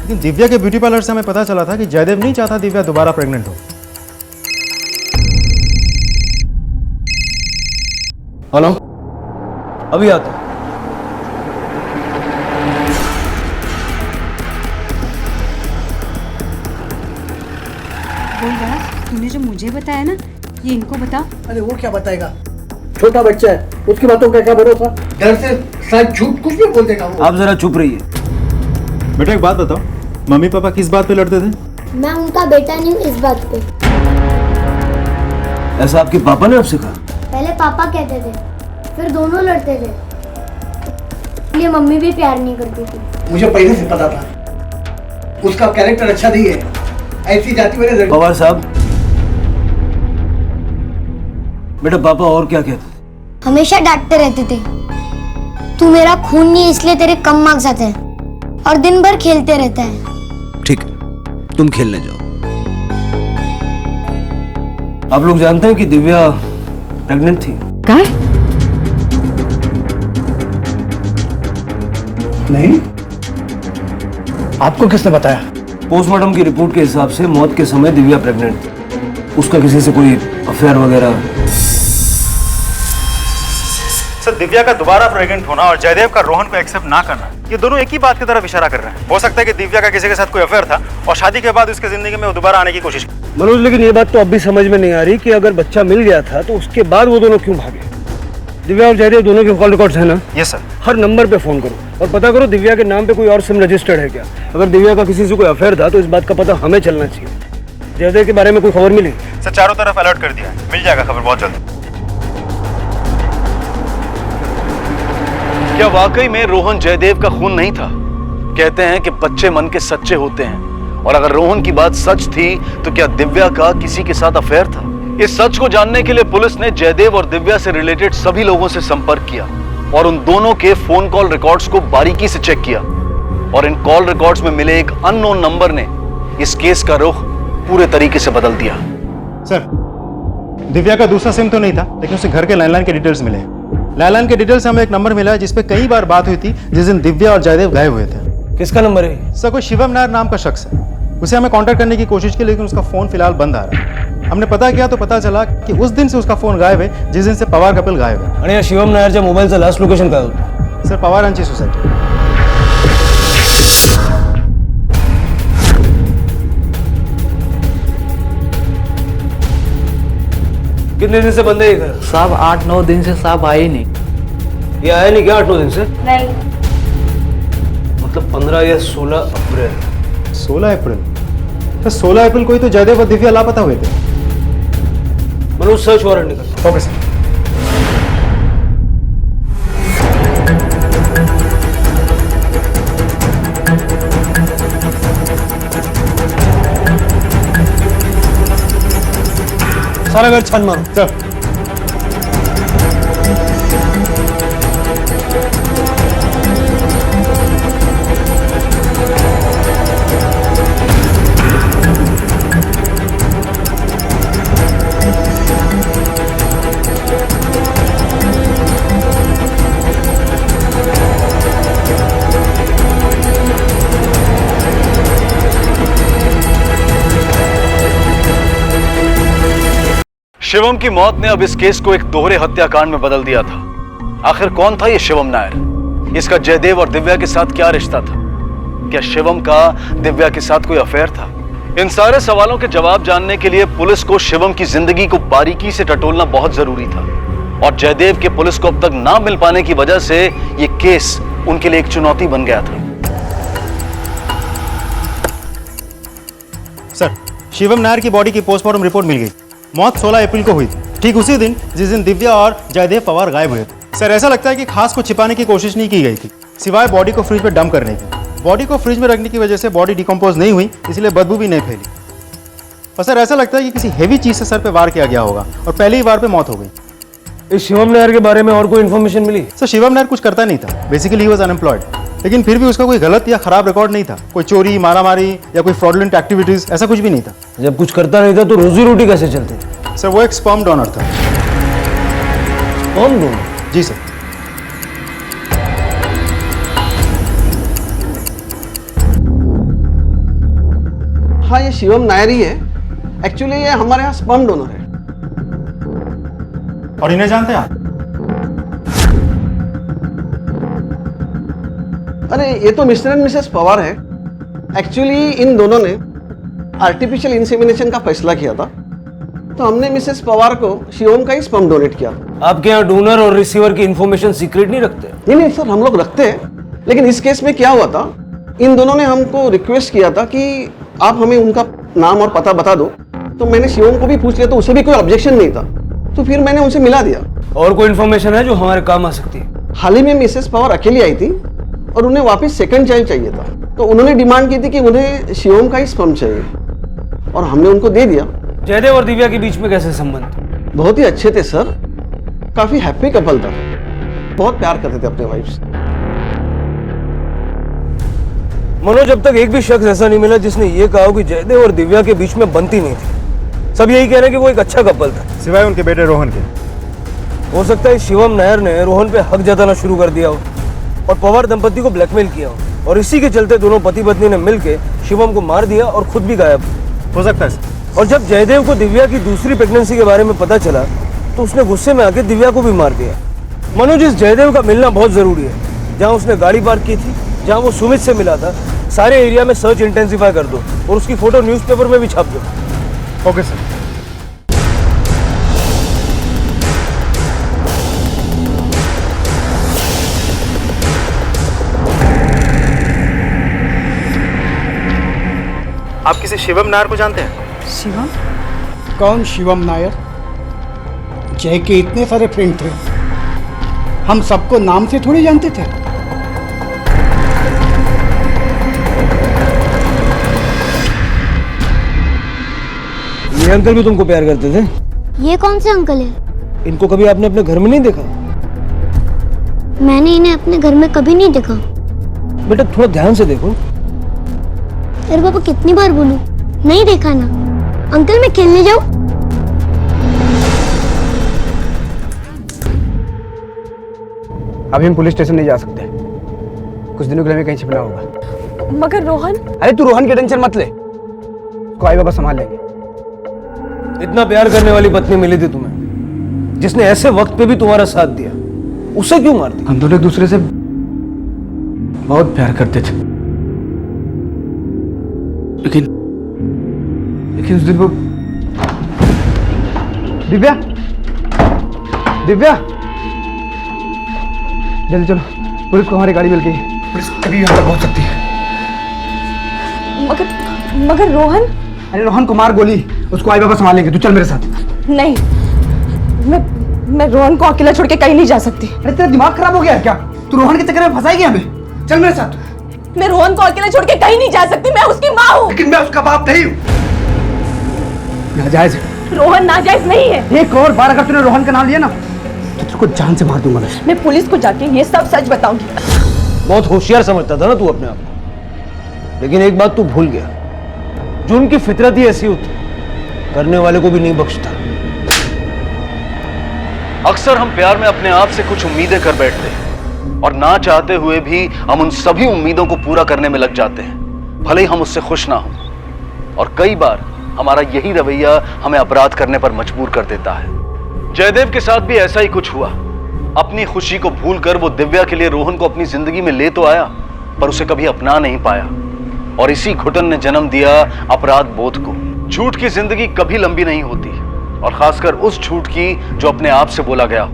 लेकिन दिव्या के ब्यूटी पार्लर से हमें पता चला था कि जयदेव नहीं चाहता दिव्या दोबारा प्रेग्नेंट हो। हेलो, अभी आता हूं। बोल बड़ा, तूने जो मुझे बताया ना, ये इनको बता। अरे वो क्या बताएगा, छोटा बच्चा है, उसकी बातों का क्या भरोसा। डर से शायद झूठ कुछ भी बोल देगा वो। आप जरा चुप रहिए। बेटा एक बात बताओ, मम्मी पापा किस बात पे लड़ते थे? मैं उनका बेटा नहीं हूँ इस बात पे। ऐसा आपके पापा ने आपसे कहा? पहले पापा कहते थे, फिर दोनों लड़ते थे, इसलिए मम्मी भी प्यार नहीं करती थी। मुझे पहले से पता था उसका कैरेक्टर अच्छा नहीं है, ऐसी जाति वाले लड़के। पवार साहब, बेटा पापा और क्या कहते थे? हमेशा डांटते रहते थे, तू मेरा खून नहीं है इसलिए तेरे कम मार्क्स आते हैं, और दिन भर खेलते रहता है। ठीक है, तुम खेलने जाओ। आप लोग जानते हैं कि दिव्या प्रेग्नेंट थी? क्या? नहीं, आपको किसने बताया? पोस्टमार्टम की रिपोर्ट के हिसाब से मौत के समय दिव्या प्रेग्नेंट थी। उसका किसी से कोई अफेयर वगैरह? सर, दिव्या का दोबारा प्रेग्नेंट होना और जयदेव का रोहन को एक्सेप्ट ना करना, ये दोनों एक ही बात की तरफ इशारा कर रहे हैं। हो सकता है कि दिव्या का किसी के साथ कोई अफेयर था और शादी के बाद उसकी जिंदगी में वो दोबारा आने की कोशिश की। मनोज, लेकिन ये बात तो अब भी समझ में नहीं आ रही कि अगर बच्चा मिल गया था तो उसके बाद वो दोनों क्यों भागे? दिव्या और जयदेव दोनों के कॉल रिकॉर्ड्स है ना? Yes sir. हर नंबर पे फोन करो और पता करो दिव्या के नाम पे कोई और सिम रजिस्टर्ड है क्या। अगर दिव्या का किसी से कोई अफेयर था तो इस बात का पता हमें चलना चाहिए। जयदेव के बारे में कोई खबर मिली? सर, चारों तरफ अलर्ट कर दिया है, मिल जाएगा खबर बहुत जल्द। क्या वाकई में रोहन जयदेव का खून नहीं था? कहते हैं कि बच्चे मन के सच्चे होते हैं, और अगर रोहन की बात सच थी तो क्या दिव्या का किसी के साथ अफेयर था? इस सच को जानने के लिए पुलिस ने जयदेव और दिव्या से रिलेटेड सभी लोगों से संपर्क किया और उन दोनों के फोन कॉल रिकॉर्ड्स को बारीकी से चेक किया, और इन कॉल रिकॉर्ड्स में मिले एक अननोन नंबर ने इस केस का रुख पूरे तरीके से बदल दिया। सर, दिव्या का दूसरा सिम तो नहीं था, लेकिन उसे घर के लैंडलाइन के डिटेल्स मिले। लैंडलाइन के डिटेल्स से हमें एक नंबर मिला है जिसपे कई बार बात हुई थी जिस दिन दिव्या और जयदेव गायब हुए थे। किसका नंबर है? सर, कोई शिवम नायर नाम का शख्स है। उसे हमें कांटेक्ट करने की कोशिश की, लेकिन उसका फोन फिलहाल बंद आ रहा है। हमने पता किया तो पता चला कि उस दिन से उसका फोन गायब है जिस दिन से पवार कपिल गायब है। आणि या शिवम नायरच्या मोबाईलचा लास्ट लोकेशन काय होतं? सर, पवार यांची सोसायटी। कितने दिन से बंद है ये घर? साहब 8-9 दिन से साहब आए ही नहीं। ये आया नहीं क्या 8-9 दिन से? नहीं। मतलब 15 या 16 अप्रैल। 16 अप्रैल? तो 16 अप्रैल को ही तो जयदेव और दिव्या लापता हुए थे। मनोज, सर्च वारंट निकल। Okay sir. सारा घर छान मारो। सर। शिवम की मौत ने अब इस केस को एक दोहरे हत्याकांड में बदल दिया था। आखिर कौन था ये शिवम नायर? इसका जयदेव और दिव्या के साथ क्या रिश्ता था? क्या शिवम का दिव्या के साथ कोई अफेयर था? इन सारे सवालों के जवाब जानने के लिए पुलिस को शिवम की जिंदगी को बारीकी से टटोलना बहुत जरूरी था, और जयदेव के पुलिस को अब तक ना मिल पाने की वजह से ये केस उनके लिए एक चुनौती बन गया था। सर, शिवम नायर की बॉडी की पोस्टमार्टम रिपोर्ट मिल गई। मौत 16 अप्रैल को हुई थी, ठीक उसी दिन जिस दिन दिव्या और जयदेव पवार गायब हुए थे। सर, ऐसा लगता है कि खास को छिपाने की कोशिश नहीं की गई थी, सिवाय बॉडी को फ्रिज में डंप करने की। बॉडी को फ्रिज में रखने की वजह से बॉडी डिकम्पोज नहीं हुई, इसलिए बदबू भी नहीं फैली। और सर, ऐसा लगता है कि किसी हेवी चीज से सर पे वार किया गया होगा और पहले ही वार पे मौत हो गई। इस शिवम नायर के बारे में और कोई इन्फॉर्मेशन मिली? सर, शिवम नायर कुछ करता नहीं था, बेसिकली ही वाज अनएम्प्लॉयड। लेकिन फिर भी उसका कोई गलत या खराब रिकॉर्ड नहीं था। कोई चोरी, मारामारी या कोई फ्रॉडलेंट एक्टिविटीज ऐसा कुछ भी नहीं था। जब कुछ करता नहीं था तो रोजी रोटी कैसे चलती? सर वो एक स्पर्म डोनर था। Sperm donor? जी सर। हाँ, ये शिवम नायर ही है। एक्चुअली ये हमारे यहाँ स्पर्म डोनर है। और इन्हें जानते हैं आप? अरे ये तो मिस्टर एंड मिसेस पवार है। एक्चुअली इन दोनों ने आर्टिफिशियल इंसेमिनेशन का फैसला किया था, तो हमने मिसेस पवार को शिवम का ही स्पर्म डोनेट किया। आपके यहाँ डोनर और रिसीवर की इंफॉर्मेशन सीक्रेट नहीं रखते? नहीं सर, हम लोग रखते हैं, लेकिन इस केस में क्या हुआ था, इन दोनों ने हमको रिक्वेस्ट किया था कि आप हमें उनका नाम और पता बता दो। तो मैंने शिवम को भी पूछ लिया, तो उसे भी कोई ऑब्जेक्शन नहीं था, तो फिर मैंने उनसे मिला दिया। और कोई इन्फॉर्मेशन है जो हमारे काम आ सकती है? हाल ही में मिसेस पवार अकेली आई थी और उन्हें वापस सेकंड चाइल्ड चाहिए था, तो उन्होंने डिमांड की थी कि उन्हें शिवम का ही स्पर्म चाहिए, और हमने उनको दे दिया। जयदेव और दिव्या के बीच में कैसे संबंध? बहुत ही अच्छे थे सर, काफी हैप्पी कपल था, बहुत प्यार करते थे अपने वाइफ से। मनोज, जब तक एक भी शख्स ऐसा नहीं मिला जिसने ये कहा कि जयदेव और दिव्या के बीच में बनती नहीं थी। सब यही कह रहे हैं कि वो एक अच्छा कपल था, सिवाय उनके बेटे रोहन के। हो सकता है शिवम नायर ने रोहन पे हक जताना शुरू कर दिया हो और पवार दंपति को ब्लैकमेल किया हो, और इसी के चलते दोनों पति पत्नी ने मिलकर शिवम को मार दिया और खुद भी गायब हो सकता है। और जब जयदेव को दिव्या की दूसरी प्रेगनेंसी के बारे में पता चला तो उसने गुस्से में आके दिव्या को भी मार दिया। मनोज, इस जयदेव का मिलना बहुत जरूरी है। जहाँ उसने गाड़ी पार्क की थी, जहाँ वो सुमित से मिला था, सारे एरिया में सर्च इंटेंसिफाई कर दो और उसकी फोटो न्यूज़पेपर में भी छाप दो। Okay sir. आप किसी शिवम नायर को जानते हैं? शिवम? कौन शिवम नायर? जय के इतने सारे फ्रेंड थे, हम सबको नाम से थोड़ी जानते थे। ये अंकल भी तुमको प्यार करते थे? ये कौन से अंकल है? इनको कभी आपने अपने घर में नहीं देखा? मैंने इन्हें अपने घर में कभी नहीं देखा। बेटा थोड़ा ध्यान से देखो। अरे पापा, कितनी बार बोलूं, नहीं देखा ना। अंकल मैं खेलने जाऊं? अभी हम पुलिस स्टेशन नहीं जा सकते, कुछ दिनों के लिए हमें कहीं छिपना होगा। मगर रोहन? अरे तू रोहन की टेंशन मत ले, उसको आई बाबा संभाल लेंगे। इतना प्यार करने वाली पत्नी मिली थी तुम्हें, जिसने ऐसे वक्त पे भी तुम्हारा साथ दिया, उसे क्यों मार दिया? हम दोनों एक दूसरे से बहुत प्यार करते थे, लेकिन उस दिन वो दिव्या जल्दी चलो, पुलिस को हमारी गाड़ी मिल गई, पुलिस कभी यहाँ तक पहुँच सकती है। मगर रोहन? अरे रोहन को मार गोली, उसको आई बाबा संभालेंगे, तू चल मेरे साथ। नहीं, मैं रोहन को अकेला छोड़ के कहीं नहीं जा सकती। अरे तेरा दिमाग खराब हो गया है क्या? तू रोहन के चक्कर में फंसाएगी हमें, चल मेरे साथ। मैं रोहन को अकेला छोड़ के कहीं नहीं जा सकती, मैं उसकी माँ हूँ। लेकिन मैं उसका बाप नहीं हूँ। नाजायज है। रोहन नाजायज नहीं है। एक और बार अगर तूने रोहन का नाम लिया ना तो तेरे को जान से मार दूंगा मैं पुलिस को जाके ये सब सच बताऊंगी। बहुत होशियार समझता था ना तू अपने आप को, लेकिन एक बात तू भूल गया, जो उनकी फितरत ही ऐसी होती, करने वाले को भी नहीं बख्शता। अक्सर हम प्यार में अपने आप से कुछ उम्मीदें कर बैठते हैं और ना चाहते हुए भी हम उन सभी उम्मीदों को पूरा करने में लग जाते हैं, भले ही हम उससे खुश ना हो। और कई बार हमारा यही रवैया हमें अपराध करने पर मजबूर कर देता है। जयदेव के साथ भी ऐसा ही कुछ हुआ। अपनी खुशी को भूलकर वो दिव्या के लिए रोहन को अपनी जिंदगी में ले तो आया, पर उसे कभी अपना नहीं पाया, और इसी घुटन ने जन्म दिया अपराध बोध को। झूठ की जिंदगी कभी लंबी नहीं होती, और खासकर उस झूठ की जो अपने आप से बोला गया।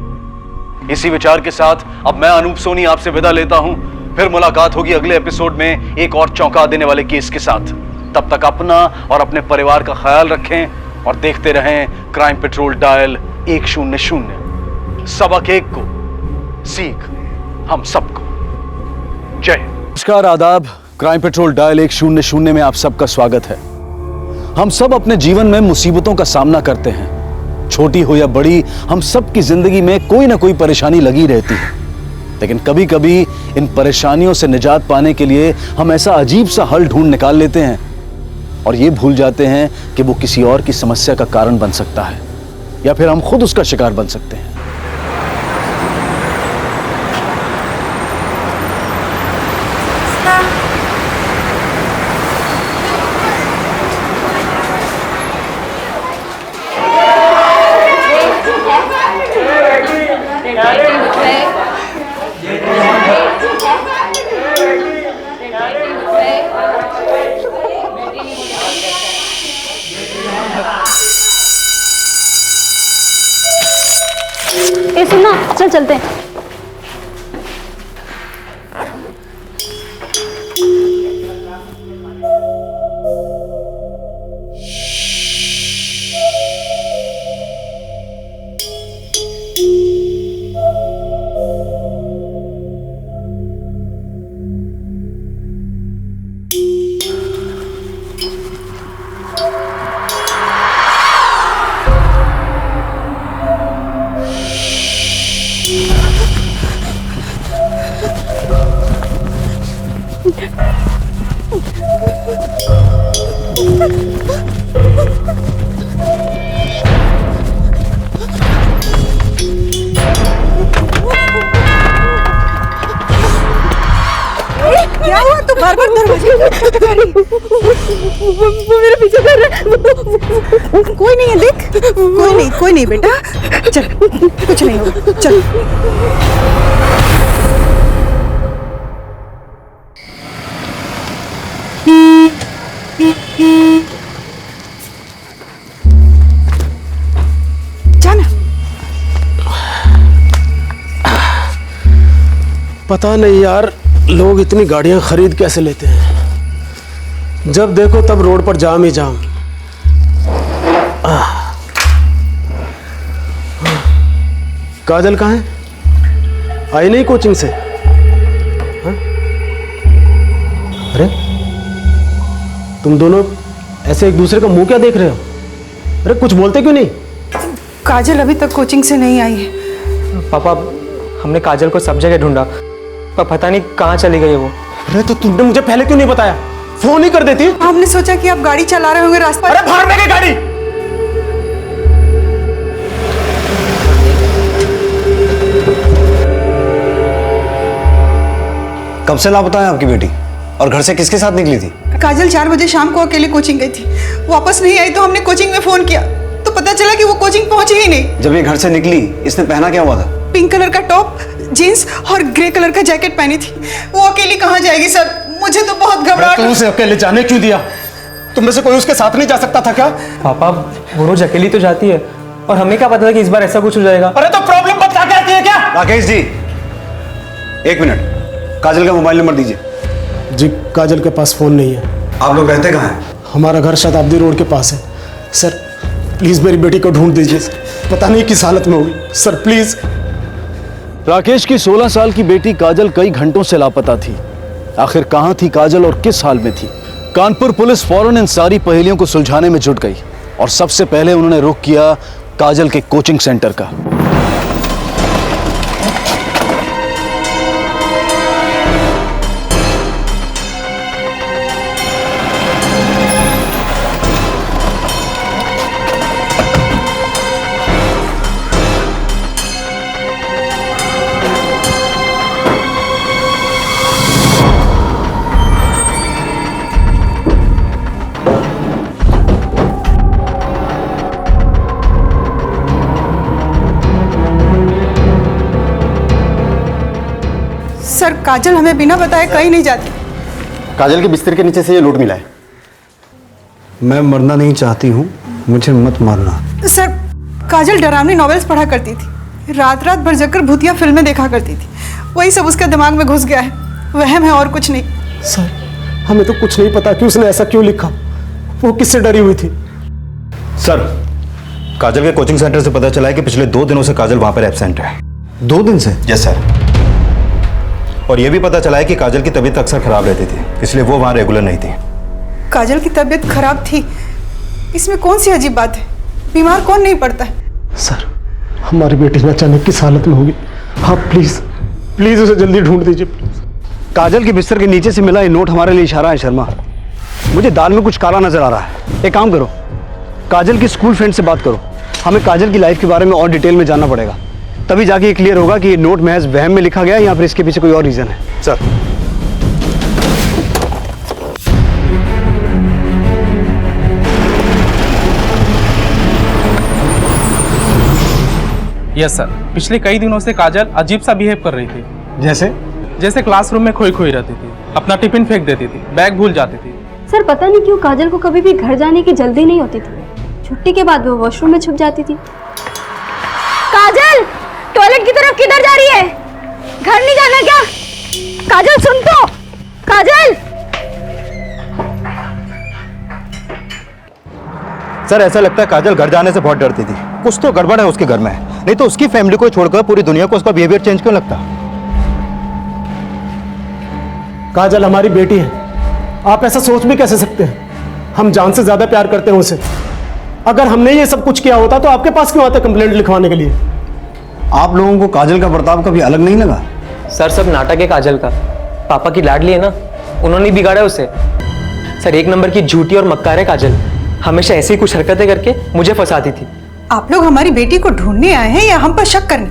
इसी विचार के साथ अब मैं अनूप सोनी आपसे विदा लेता हूं। फिर मुलाकात होगी अगले एपिसोड में एक और चौंका देने वाले केस के साथ। तब तक अपना और अपने परिवार का ख्याल रखें और देखते रहें क्राइम पेट्रोल डायल 100। सबक एक को, सीख हम सबको। जय। नमस्कार, आदाब। क्राइम पेट्रोल डायल 100 में आप सबका स्वागत है। हम सब अपने जीवन में मुसीबतों का सामना करते हैं, छोटी हो या बड़ी, हम सब की जिंदगी में कोई ना कोई परेशानी लगी रहती है। लेकिन कभी कभी इन परेशानियों से निजात पाने के लिए हम ऐसा अजीब सा हल ढूंढ निकाल लेते हैं और ये भूल जाते हैं कि वो किसी और की समस्या का कारण बन सकता है या फिर हम खुद उसका शिकार बन सकते हैं। ए सुनना, चल चलते हैं। क्या हुआ? तू बार बार दरवाजे वो मेरे पीछे कर रहा है। कोई नहीं है, देख। कोई नहीं बेटा, चल, कुछ नहीं होगा, चल। जाना। पता नहीं यार, लोग इतनी गाड़ियां खरीद कैसे लेते हैं। जब देखो तब रोड पर जाम ही जाम। काजल कहाँ है? आई नहीं कोचिंग से? हाँ? अरे तुम दोनों ऐसे एक दूसरे का मुंह क्या देख रहे हो? अरे कुछ बोलते क्यों नहीं? काजल अभी तक कोचिंग से नहीं आई है। पापा, हमने काजल को सब जगह ढूंढा पर पता नहीं कहाँ चली गई वो। अरे तो तुमने मुझे पहले क्यों नहीं बताया? फोन ही कर देती। हमने सोचा कि आप गाड़ी चला रहे होंगे रास्ते। अरे बाहर लेके गाड़ी। कब से लापता है आपकी बेटी और घर से किसके साथ निकली थी? काजल 4 बजे शाम को अकेले कोचिंग गई थी, वापस नहीं आई तो हमने कोचिंग में फोन किया तो पता चला कि वो कोचिंग पहुंची ही नहीं। जब ये घर से निकली इसने पहना क्या हुआ था? पिंक कलर का टॉप, जीन्स और ग्रे कलर का जैकेट पहनी थी। वो अकेली कहाँ जाएगी सर? मुझे तो बहुत घबराहट। तुम उसे अकेले जाने क्यों दिया? तुम में से कोई उसके साथ नहीं जा सकता था क्या? पापा, वो रोज अकेली तो जाती है और हमें क्या पता था कि इस बार ऐसा कुछ हो जाएगा। अरे तो प्रॉब्लम बता के आती है क्या? राकेश जी, 1 मिनट, काजल का मोबाइल नंबर दीजिए। जी, काजल के पास फोन नहीं है। आप लोग रहते कहाँ हैं? हमारा घर शताब्दी रोड के पास है। सर प्लीज मेरी बेटी को ढूंढ दीजिए। पता नहीं किस हालत में होगी सर, प्लीज। राकेश की 16 साल की बेटी काजल कई घंटों से लापता थी। आखिर कहां थी काजल और किस हाल में थी? कानपुर पुलिस फौरन इन सारी पहेलियों को सुलझाने में जुट गई और सबसे पहले उन्होंने रुख किया काजल के कोचिंग सेंटर का। सर, काजल हमें बिना बताए कहीं नहीं जाती। काजल के बिस्तर के नीचे से ये नोट मिला है। मैं मरना नहीं चाहती हूँ, मुझे मत मारना। सर, काजल डरावनी नॉवेल्स पढ़ा करती थी, रात रात भर जगकर भूतिया फिल्में देखा करती थी। वही सब उसके दिमाग में घुस गया है, वहम है और कुछ नहीं। सर हमें तो कुछ नहीं पता कि उसने ऐसा क्यों लिखा, वो किससे डरी हुई थी। सर, काजल के कोचिंग सेंटर से पता चला है कि पिछले 2 दिनों से काजल वहां पर एब्सेंट है। 2 दिन से? Yes sir. और यह भी पता चला है कि काजल की तबीयत अक्सर खराब रहती थी, इसलिए वो वहां रेगुलर नहीं थी। काजल की तबीयत खराब थी, इसमें कौन सी अजीब बात है? बीमार कौन नहीं पड़ता है? सर हमारी बेटी न जाने किस हालत में होगी, आप प्लीज प्लीज उसे जल्दी ढूंढ दीजिए। काजल के बिस्तर के नीचे से मिला ये नोट हमारे लिए इशारा है शर्मा। मुझे दाल में कुछ काला नजर आ रहा है। एक काम करो, काजल की स्कूल फ्रेंड से बात करो। हमें काजल की लाइफ के बारे में और डिटेल में जानना पड़ेगा, तभी जाके ये क्लियर होगा कि ये नोट महज वहम में लिखा गया है या फिर इसके पीछे कोई और रीजन है। सर यस सर, पिछले कई दिनों से काजल अजीब सा बिहेव कर रही थी। जैसे क्लासरूम में खोई खोई रहती थी, अपना टिफिन फेंक देती थी, बैग भूल जाती थी। सर पता नहीं क्यों काजल को कभी भी घर जाने की जल्दी नहीं होती थी। छुट्टी के बाद वो वॉशरूम में छुप जाती थी। काजल टॉयलेट की तरफ किधर जा रही है? घर नहीं जाना क्या? काजल सुन तो, काजल। सर ऐसा लगता है काजल घर जाने से बहुत डरती थी। कुछ तो गड़बड़ है उसके घर में, नहीं तो उसकी फैमिली को छोड़कर पूरी दुनिया को उसका बिहेवियर चेंज क्यों लगता? काजल हमारी बेटी है, आप ऐसा सोच भी कैसे सकते हैं? हम जान से ज्यादा प्यार करते हैं उसे। अगर हमने ये सब कुछ किया होता तो आपके पास क्यों आते कंप्लेंट लिखवाने के लिए? आप लोगों को काजल का बर्ताव कभी अलग नहीं लगा? सर सब नाटक है काजल का। पापा की लाडली है ना, उन्होंने बिगाड़ा उसे। सर 1 नंबर की झूठी और मक्कार है काजल, हमेशा ऐसी ही कुछ हरकतें करके मुझे फंसाती थी। आप लोग हमारी बेटी को ढूंढने आए हैं या हम पर शक करने?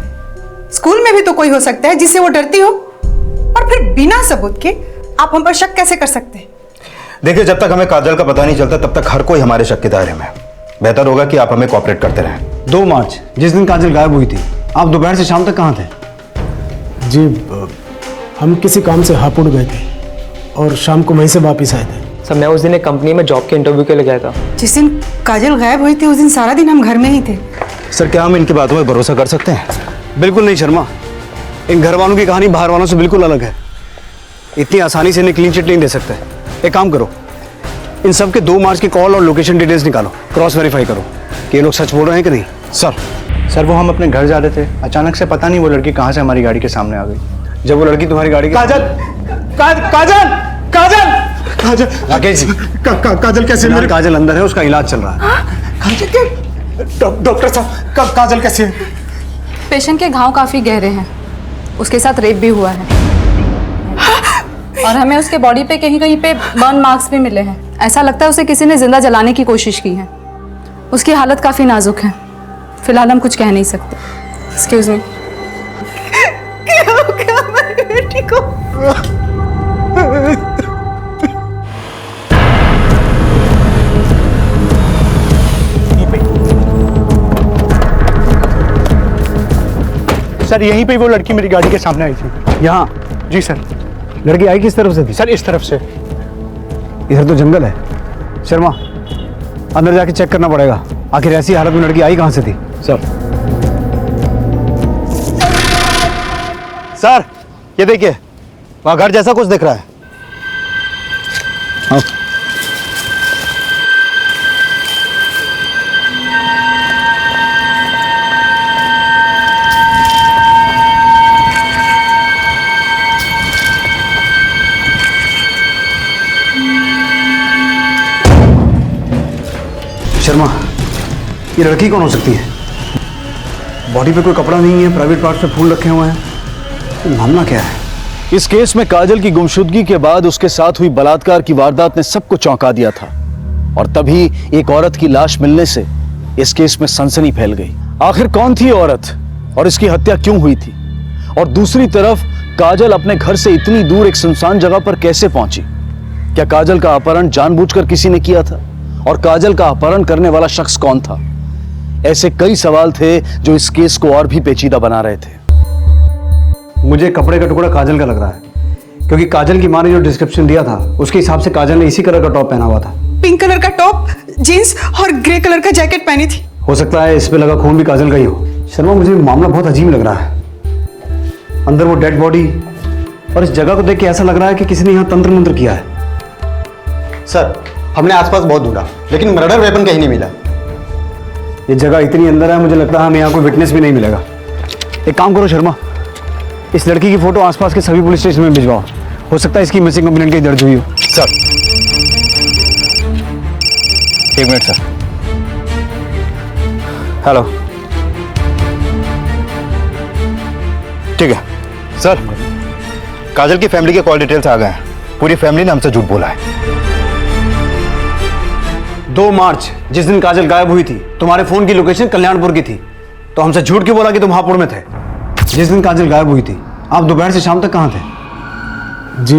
स्कूल में भी तो कोई हो सकता है जिससे वो डरती हो, और फिर बिना सबूत के आप हम पर शक कैसे कर सकते हैं? देखिए, जब तक हमें काजल का पता नहीं चलता तब तक हर कोई हमारे शक के दायरे में। बेहतर होगा कि आप हमें कोऑपरेट करते रहें। 2 मार्च जिस दिन काजल गायब हुई थी, आप दोपहर से शाम तक कहाँ थे? जी हम किसी काम से हापुड़ गए थे और शाम को वहीं से वापस आए थे। सर मैं उस दिन एक कंपनी में जॉब के इंटरव्यू के लिए गया था। जिस दिन काजल गायब हुई थी उस दिन सारा दिन हम घर में ही थे। सर क्या हम इनकी बातों में भरोसा कर सकते हैं? बिल्कुल नहीं शर्मा, इन घर वालों की कहानी बाहर वालों से बिल्कुल अलग है। इतनी आसानी से इन्हें क्लीन चिट नहीं दे सकते। एक काम करो, इन सब के 2 मार्च की कॉल और लोकेशन डिटेल्स निकालो, क्रॉस वेरीफाई करो कि ये लोग सच बोल रहे हैं कि नहीं। सर वो हम अपने घर जा रहे थे, अचानक से पता नहीं वो लड़की कहाँ से हमारी गाड़ी के सामने आ गई। जब वो लड़की तुम्हारी गाड़ी के काजल राकेश जी, काजल कैसे? मेरे काजल अंदर है, उसका इलाज चल रहा है। डॉक्टर साहब काजल कैसे है? पेशेंट के घाव काफी गहरे हैं, उसके साथ रेप भी हुआ है और हमें उसके बॉडी पे कहीं कहीं पे बर्न मार्क्स भी मिले हैं। ऐसा लगता है उसे किसी ने जिंदा जलाने की कोशिश की है। उसकी हालत काफी नाजुक है, फिलहाल हम कुछ कह नहीं सकते। Excuse me. क्या हो गया हमारी बेटी को? सर यहीं पे वो लड़की मेरी गाड़ी के सामने आई थी। यहाँ? जी सर। लड़की आई किस तरफ से थी? सर इस तरफ से। इधर तो जंगल है। शर्मा अंदर जाके चेक करना पड़ेगा, आखिर ऐसी हालत में लड़की आई कहाँ से थी। सर ये देखिए, वहां घर जैसा कुछ दिख रहा है। हाँ। शर्मा ये लड़की कौन हो सकती है? बॉडी पे कोई कपड़ा नहीं है, प्राइवेट पार्ट पे फूल रखे हुए हैं, मामला क्या है? इस केस में काजल की गुमशुदगी के बाद उसके साथ हुई बलात्कार की वारदात ने सबको चौंका दिया था और तभी एक औरत की लाश मिलने से इस केस में सनसनी फैल गई। आखिर कौन थी औरत और इसकी हत्या क्यों हुई थी? और दूसरी तरफ काजल अपने घर से इतनी दूर एक सुनसान जगह पर कैसे पहुंची? क्या काजल का अपहरण जानबूझकर किसी ने किया था? और काजल का अपहरण करने वाला शख्स कौन था? ऐसे कई सवाल थे जो इस केस को और भी पेचीदा बना रहे थे। मुझे कपड़े का टुकड़ा काजल का लग रहा है, क्योंकि काजल की माँ ने जो डिस्क्रिप्शन दिया था उसके हिसाब से काजल ने इसी कलर का टॉप पहना हुआ था। पिंक कलर का टॉप, जीन्स और ग्रे कलर का जैकेट पहनी थी। हो सकता है इस पे लगा खून भी काजल का ही हो। शर्मा मुझे मामला बहुत अजीब लग रहा है। अंदर वो डेड बॉडी और इस जगह को देख के ऐसा लग रहा है कि किसी ने यहाँ तंत्र मंत्र किया है। सर हमने आसपास बहुत ढूंढा लेकिन मर्डर वेपन कहीं नहीं मिला। ये जगह इतनी अंदर है, मुझे लगता है हमें यहाँ कोई विटनेस भी नहीं मिलेगा। एक काम करो शर्मा, इस लड़की की फोटो आसपास के सभी पुलिस स्टेशन में भिजवाओ, हो सकता है इसकी मिसिंग कंप्लेंट कहीं दर्ज हुई हो। Sir 1 minute sir. हेलो, ठीक है सर। काजल की फैमिली के कॉल डिटेल्स आ गए हैं। पूरी फैमिली ने हमसे झूठ बोला है। 2 मार्च जिस दिन काजल गायब हुई थी, तुम्हारे फोन की लोकेशन कल्याणपुर की थी, तो हमसे झूठ क्यों बोला कि तुम हापुड़ में थे? जिस दिन काजल गायब हुई थी आप दोपहर से शाम तक कहाँ थे? जी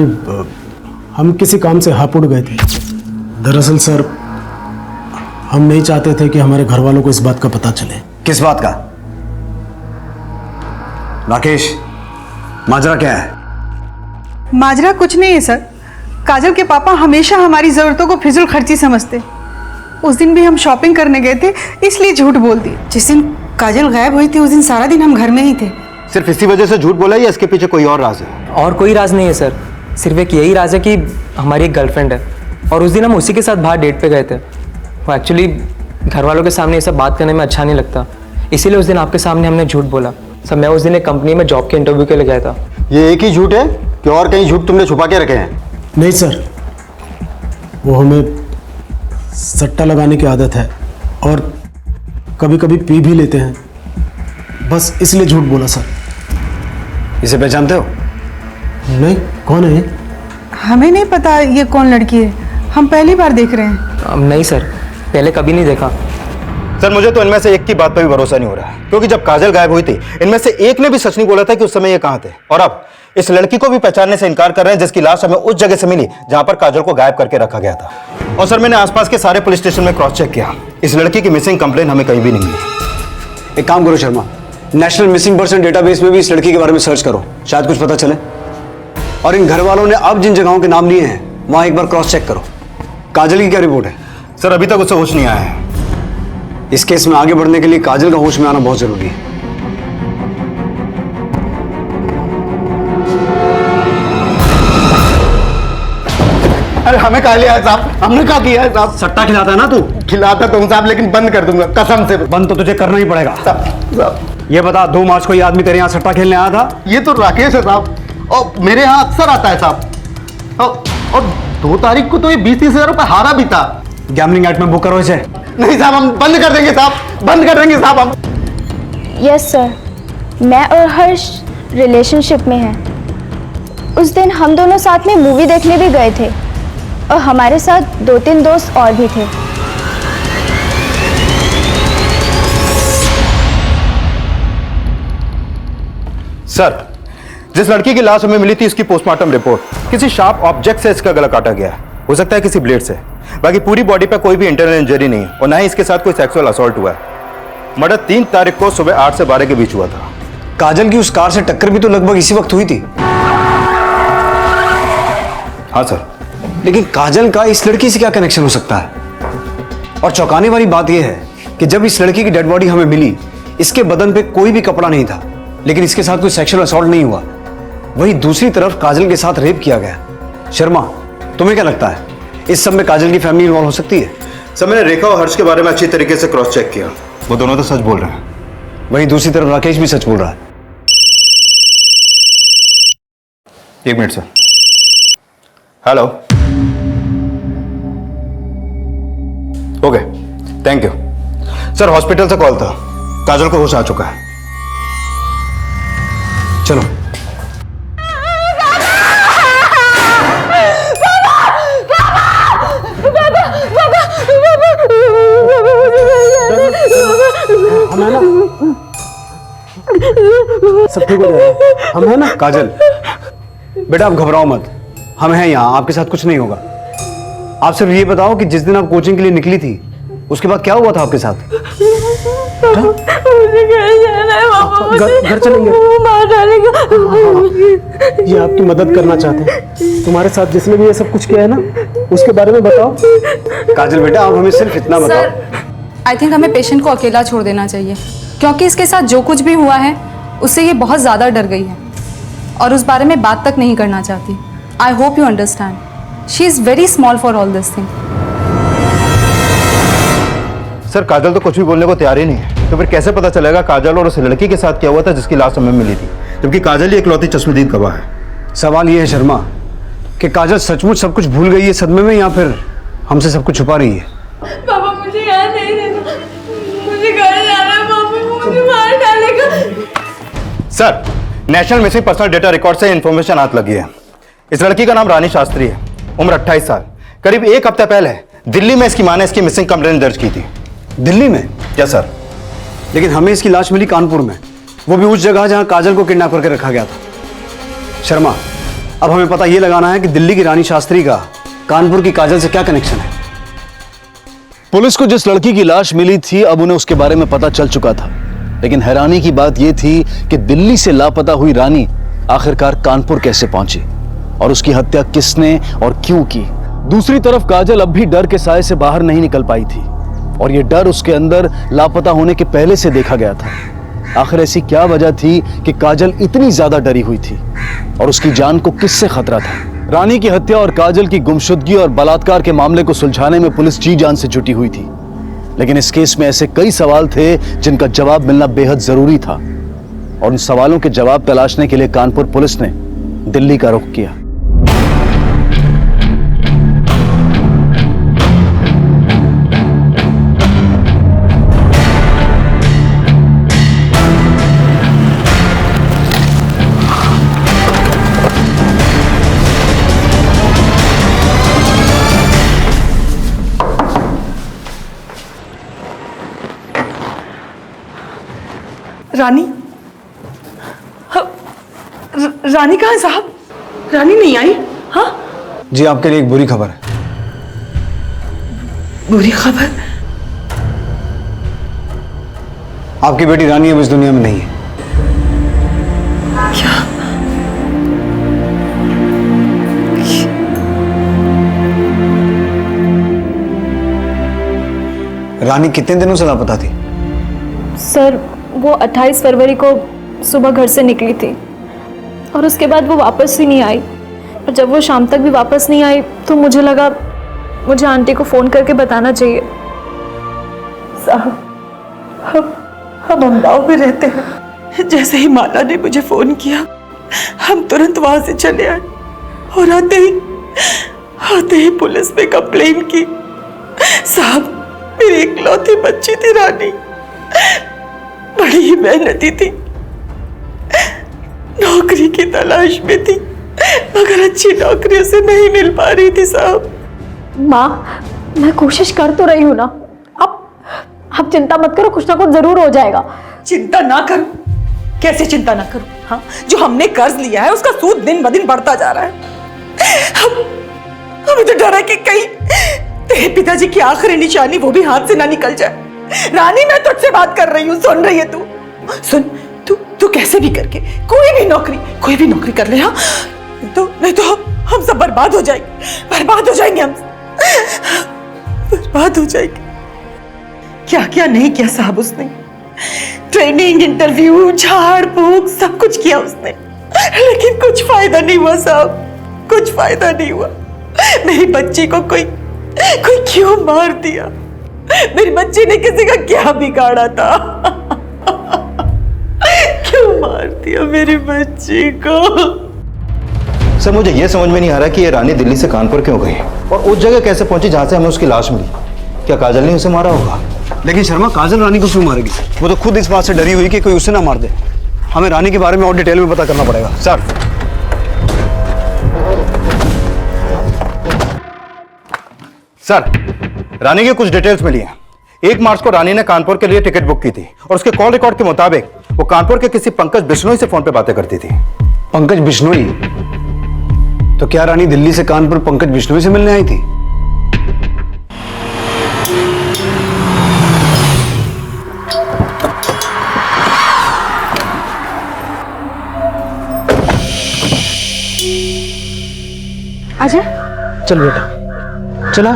हम किसी काम से हापुड़ गए थे। दरअसल सर हम नहीं चाहते थे कि हमारे घर वालों को इस बात का पता चले। किस बात का? राकेश, माजरा क्या है? माजरा कुछ नहीं है सर। काजल के पापा हमेशा हमारी ज़रूरतों को फिजूल खर्ची समझते। उस दिन भी हम शॉपिंग करने गए थे, इसलिए झूठ बोल दी। जिस दिन काजल गायब हुई थी उस दिन सारा दिन हम घर में ही थे। सिर्फ इसी वजह से झूठ बोला या इसके पीछे कोई और राज है? और कोई राज नहीं है सर, सिर्फ एक यही राज है कि हमारी एक गर्लफ्रेंड है और उस दिन हम उसी के साथ बाहर डेट पे गए थे। वो एक्चुअली घर वालों के सामने ये सब बात करने में अच्छा नहीं लगता, इसीलिए उस दिन आपके सामने हमने झूठ बोला। सर मैं उस दिन एक कंपनी में जॉब के इंटरव्यू के लिए गया था। ये एक ही झूठ है कि और कहीं झूठ तुमने छुपा के रखे हैं? नहीं सर, वो हमें सट्टा लगाने की आदत है और कभी कभी पी भी लेते हैं, बस इसलिए झूठ बोला सर। इसे पहचानते हो? नहीं, कौन है ये? हमें नहीं पता ये कौन लड़की है, हम पहली बार देख रहे हैं। नहीं सर, पहले कभी नहीं देखा। सर मुझे तो इनमें से एक की बात पर भी भरोसा नहीं हो रहा है, क्योंकि जब काजल गायब हुई थी इनमें से एक ने भी सच नहीं बोला था कि उस समय ये कहां थे, और अब इस लड़की को भी पहचानने से इनकार कर रहे हैं जिसकी लाश हमें उस जगह से मिली जहां पर काजल को गायब करके रखा गया था। और सर मैंने आसपास के सारे पुलिस स्टेशन में क्रॉस चेक किया, इस लड़की की मिसिंग कंप्लेन हमें कहीं भी नहीं मिली। एक काम करो Sharma, national missing person database में भी इस लड़की के बारे में सर्च करो, शायद कुछ पता चले। और इन घर वालों ने अब जिन जगहों के नाम लिए हैं वहां एक बार क्रॉस चेक करो। काजल की क्या रिपोर्ट है? सर अभी तक उसे होश नहीं आया है। इस केस में आगे बढ़ने के लिए काजल का होश में आना बहुत जरूरी है। अरे हमें कहा लिया है साहब, हमने क्या किया है साहब? सट्टा खिलाता है ना तू? खिलाता तुम साहब, लेकिन बंद कर दूंगा कसम से। बंद तो तुझे करना ही पड़ेगा साहब। ये बता, 2 मार्च को ये आदमी तेरे यहाँ सट्टा खेलने आया था? ये तो राकेश है साहब, और मेरे यहाँ अक्सर आता है साहब। और 2 तारीख को तो ये 20-30 हजार रुपए हारा भी था। गैम्बलिंग एक्ट में बुक करो इसे। नहीं साहब, हम बंद कर देंगे साहब, बंद कर देंगे साहब हम। यस सर, मैं और हर्ष रिलेशनशिप में हैं। उस दिन हम दोनों साथ में मूवी देखने भी गए थे और हमारे साथ 2-3 दोस्त और भी थे। सर जिस लड़की की लाश हमें मिली थी इसकी पोस्टमार्टम रिपोर्ट किसी शार्प ऑब्जेक्ट से इसका गला काटा गया है, हो सकता है किसी ब्लेड से। बाकी पूरी बॉडी पर कोई भी इंटरनल इंजरी नहीं और ना ही इसके साथ कोई सेक्सुअल असॉल्ट हुआ है। मर्डर 3 तारीख को सुबह 8 से 12 के बीच हुआ था। काजल की उस कार से टक्कर भी तो लगभग इसी वक्त हुई थी। हाँ सर। लेकिन काजल का इस लड़की से क्या कनेक्शन हो सकता है? और चौंकाने वाली बात यह है कि जब इस लड़की की डेड बॉडी हमें मिली, इसके बदन पे कोई भी कपड़ा नहीं था, लेकिन इसके साथ कोई सेक्सुअल असॉल्ट नहीं हुआ। वहीं दूसरी तरफ काजल के साथ रेप किया गया। शर्मा, तुम्हें क्या लगता है इस सब में काजल की फैमिली इन्वॉल्व हो सकती है? सर मैंने रेखा और हर्ष के बारे में अच्छी तरीके से क्रॉस चेक किया, वो दोनों तो सच बोल रहे हैं। वहीं दूसरी तरफ राकेश भी सच बोल रहा है। 1 minute sir. Hello. Okay, thank you sir. Hospital से कॉल था, काजल को होश आ चुका है। चलो। हम है ना, सब ठीक हो जाएगा, हम है ना। काजल बेटा आप घबराओ मत, हम हैं यहाँ, आपके साथ कुछ नहीं होगा। आप सिर्फ ये बताओ कि जिस दिन आप कोचिंग के लिए निकली थी उसके बाद क्या हुआ था आपके साथ? मुझे घर जाना है पापा, घर चलेंगे, मार डालेगा। ये आपकी मदद करना चाहते हैं। तुम्हारे साथ जिसने भी ये सब कुछ किया है ना, उसके बारे में बताओ। काजल बेटा आप हमें सिर्फ इतना बताओ। आई थिंक हमें पेशेंट को अकेला छोड़ देना चाहिए, क्योंकि इसके साथ जो कुछ भी हुआ है उससे ये बहुत ज़्यादा डर गई है और उस बारे में बात तक नहीं करना चाहती। I hope you understand, she is very small for all this thing. Sir Kajal तो कुछ भी बोलने को तैयार ही नहीं है, तो फिर कैसे पता चलेगा काजल और उस लड़की के साथ क्या हुआ था जिसकी लाश हमें मिली थी, जबकि काजल ही इकलौती चश्मदीद गवाह है। सवाल ये है शर्मा कि काजल सचमुच सब कुछ भूल गई है सदमे में, या फिर हमसे सब कुछ छुपा रही है? पापा मुझे यहाँ नहीं रहना, मुझे घर जाना है पापा, मुझे मार डालेगा। Sir national missing personal data record से इंफॉर्मेशन हाथ लगी है। इस लड़की का नाम रानी शास्त्री है, उम्र 28 साल। करीब एक हफ्ते पहले दिल्ली में इसकी मां ने इसकी मिसिंग कंप्लेंट दर्ज की थी। दिल्ली में? Yes sir. लेकिन हमें इसकी लाश मिली कानपुर में, वो भी उस जगह जहां काजल को किडनैप करके रखा गया था। शर्मा, अब हमें पता ये लगाना है कि दिल्ली की रानी शास्त्री का कानपुर की काजल से क्या कनेक्शन है। पुलिस को जिस लड़की की लाश मिली थी अब उन्हें उसके बारे में पता चल चुका था, लेकिन हैरानी की बात यह थी कि दिल्ली से लापता हुई रानी आखिरकार कानपुर कैसे पहुंची और उसकी हत्या किसने और क्यों की। दूसरी तरफ काजल अब भी डर के साए से बाहर नहीं निकल पाई थी और यह डर उसके अंदर लापता होने के पहले से देखा गया था। आखिर ऐसी क्या वजह थी कि काजल इतनी ज्यादा डरी हुई थी और उसकी जान को किससे खतरा था। रानी की हत्या और काजल की गुमशुदगी और बलात्कार के मामले को सुलझाने में पुलिस जी जान से जुटी हुई थी, लेकिन इस केस में ऐसे कई सवाल थे जिनका जवाब मिलना बेहद जरूरी था और उन सवालों के जवाब तलाशने के लिए कानपुर पुलिस ने दिल्ली का रुख किया। रानी? रानी कहाँ है साहब? रानी नहीं आई? हाँ? जी आपके लिए एक बुरी खबर है। बुरी खबर? आपकी बेटी रानी अब इस दुनिया में नहीं है। क्या? रानी कितने दिनों से लापता थी? सर वो 28 फरवरी को सुबह घर से निकली थी और उसके बाद वो वापस ही नहीं आई। और जब वो शाम तक भी वापस नहीं आई तो मुझे लगा मुझे आंटी को फ़ोन करके बताना चाहिए। साहब हम अमदाव में रहते हैं। जैसे ही माला ने मुझे फ़ोन किया हम तुरंत वहाँ से चले आए और आते ही पुलिस में कंप्लेन की। साहब मेरी इकलौती बच्ची थी रानी, बड़ी ही मेहनती थी, नौकरी की तलाश में थी मगर अच्छी नौकरी उसे नहीं मिल पा रही थी। साहब माँ मैं कोशिश कर तो रही हूँ ना, आप चिंता मत करो, कुछ ना कुछ जरूर हो जाएगा। चिंता ना करो? कैसे चिंता ना करो? हाँ, जो हमने कर्ज लिया है उसका सूद दिन ब दिन बढ़ता जा रहा है। हमें तो डर है कि कहीं तेरे पिताजी की आखिरी निशानी वो भी हाथ से ना निकल जाए। रानी मैं तुझसे बात कर रही हूँ, सुन रही है तू? सुन, तू कैसे भी करके कोई भी नौकरी कर ले। हाँ नहीं तो हम सब बर्बाद हो जाएंगे हम बर्बाद हो जाएंगे। क्या क्या नहीं किया साहब उसने, ट्रेनिंग, इंटरव्यू, झाड़ फूक सब कुछ किया उसने, लेकिन कुछ फायदा नहीं हुआ साहब, कुछ फायदा नहीं हुआ। मेरी बच्ची को कोई क्यों मार दिया? मेरी बच्ची ने किसी का क्या बिगाड़ा था? क्यों मार दिया मेरी बच्ची को? सर मुझे यह समझ में नहीं आ रहा कि ये रानी दिल्ली से कानपुर क्यों गई और उस जगह कैसे पहुंची जहां से हमें उसकी लाश मिली। क्या काजल ने उसे मारा होगा? लेकिन शर्मा, काजल रानी को क्यों मारेगी? वो तो खुद इस बात से डरी हुई कि कोई उसे ना मार दे। हमें रानी के बारे में और डिटेल में पता करना पड़ेगा। सर रानी की कुछ डिटेल्स मिली हैं। 1 मार्च को रानी ने कानपुर के लिए टिकट बुक की थी और उसके कॉल रिकॉर्ड के मुताबिक वो कानपुर के किसी पंकज बिश्नोई से फोन पे बातें करती थी। पंकज बिश्नोई? तो क्या रानी दिल्ली से कानपुर पंकज बिश्नोई से मिलने आई थी? आजा। चल बेटा, चला।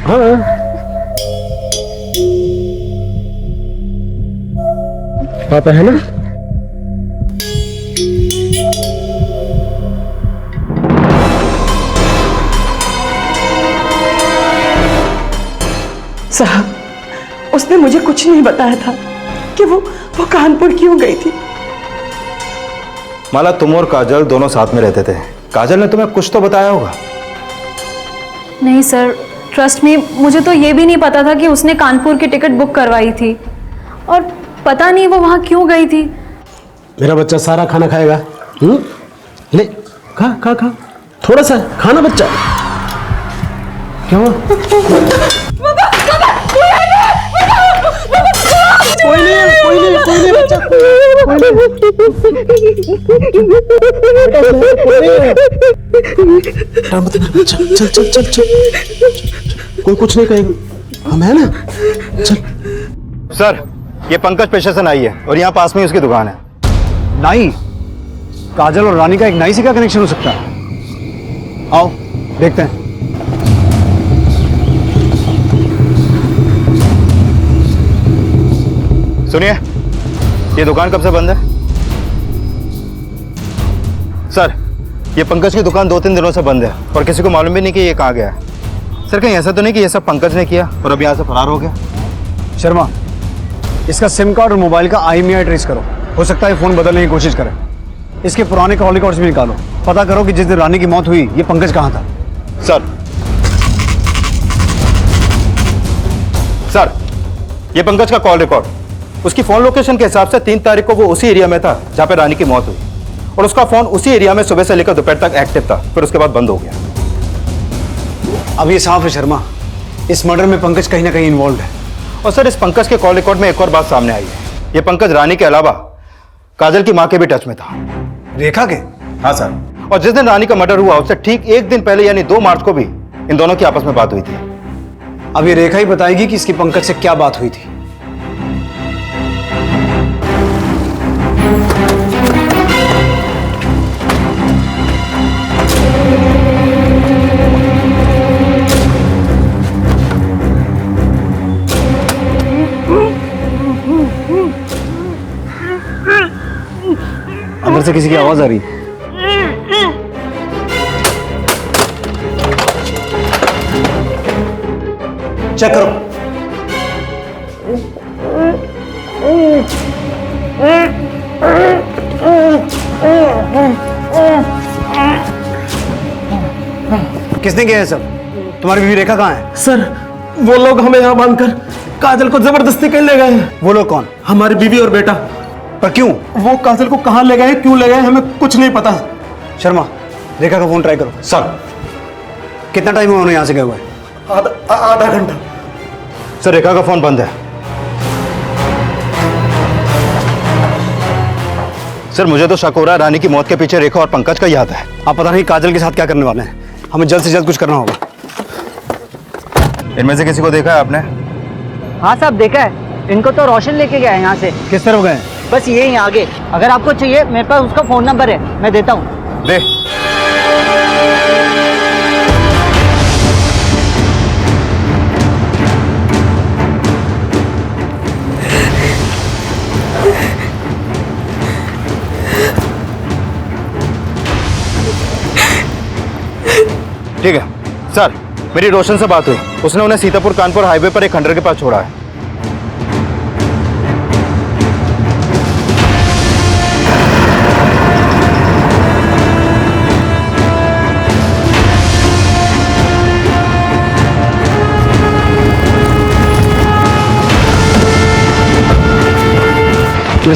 हाँ पापा है ना? साहब उसने मुझे कुछ नहीं बताया था कि वो कानपुर क्यों गई थी। माला, तुम और काजल दोनों साथ में रहते थे, काजल ने तुम्हें कुछ तो बताया होगा। नहीं सर, ट्रस्ट मी, मुझे तो ये भी नहीं पता था कि उसने कानपुर की टिकट बुक करवाई थी और पता नहीं वो वहाँ क्यों गई थी। मेरा बच्चा सारा खाना खाएगा। ले खा खा खा, थोड़ा सा खाना बच्चा। क्या हुआ? कोई नहीं बच्चा, चल चल चल चल, कोई कुछ नहीं कहेगा, हम है ना, चल। सर, ये पंकज पेशे से नाई है और यहाँ पास में ही उसकी दुकान है। नाई? काजल और रानी का एक नाई से क्या कनेक्शन हो सकता है? आओ देखते हैं। सुनिए, ये दुकान कब से बंद है? सर, ये पंकज की दुकान 2-3 दिनों से बंद है और किसी को मालूम भी नहीं कि ये कहाँ गया है। सर, कहीं ऐसा तो नहीं कि ये सब पंकज ने किया और अब यहाँ से फरार हो गया? शर्मा, इसका सिम कार्ड और मोबाइल का IMEI ट्रेस करो। हो सकता है फोन बदलने की कोशिश करे। इसके पुराने कॉल रिकॉर्ड्स भी निकालो, पता करो कि जिस दिन रानी की मौत हुई ये पंकज कहाँ था। सर, ये पंकज का कॉल रिकॉर्ड, उसकी फोन लोकेशन के हिसाब से 3 तारीख को वो उसी एरिया में था जहाँ पे रानी की मौत हुई और उसका फोन उसी एरिया में सुबह से लेकर दोपहर तक एक्टिव था, फिर उसके बाद बंद हो गया। अब ये साफ है शर्मा, इस मर्डर में पंकज कहीं ना कहीं इन्वॉल्व है। और सर, इस पंकज के कॉल रिकॉर्ड में एक और बात सामने आई है। ये पंकज रानी के अलावा काजल की मां के भी टच में था। रेखा के? हाँ सर, और जिस दिन रानी का मर्डर हुआ उससे ठीक 1 दिन पहले यानी 2 मार्च को भी इन दोनों की आपस में बात हुई थी। अब ये रेखा ही बताएगी कि इसकी पंकज से क्या बात हुई थी। अंदर से किसी की आवाज आ रही है। चेक करो। किसने किया है सब? तुम्हारी बीवी रेखा कहाँ है? सर, वो लोग हमें यहाँ बांधकर काजल को जबरदस्ती कहीं ले गए हैं। वो लोग कौन? हमारी बीवी और बेटा। पर क्यों? वो काजल को कहाँ ले गए, क्यों ले गए, हमें कुछ नहीं पता। शर्मा, रेखा का फोन ट्राई करो। सर, कितना टाइम हुआ उन्हें यहाँ से गए हुए? आधा घंटा। सर, रेखा का फोन बंद है। सर, मुझे तो शक हो रहा है रानी की मौत के पीछे रेखा और पंकज का ही हाथ है। आप पता नहीं काजल के साथ क्या करने वाले हैं। हमें जल्द से जल्द कुछ करना होगा। इनमें से किसी को देखा है आपने? हाँ साहब, देखा है। इनको तो रोशन लेके गया है यहाँ से। किस तरफ गए? बस यही आगे। अगर आपको चाहिए, मेरे पास उसका फोन नंबर है, मैं देता हूँ। दे। ठीक है सर, मेरी रोशन से बात हुई। उसने उन्हें सीतापुर कानपुर हाईवे पर एक खंडर के पास छोड़ा है।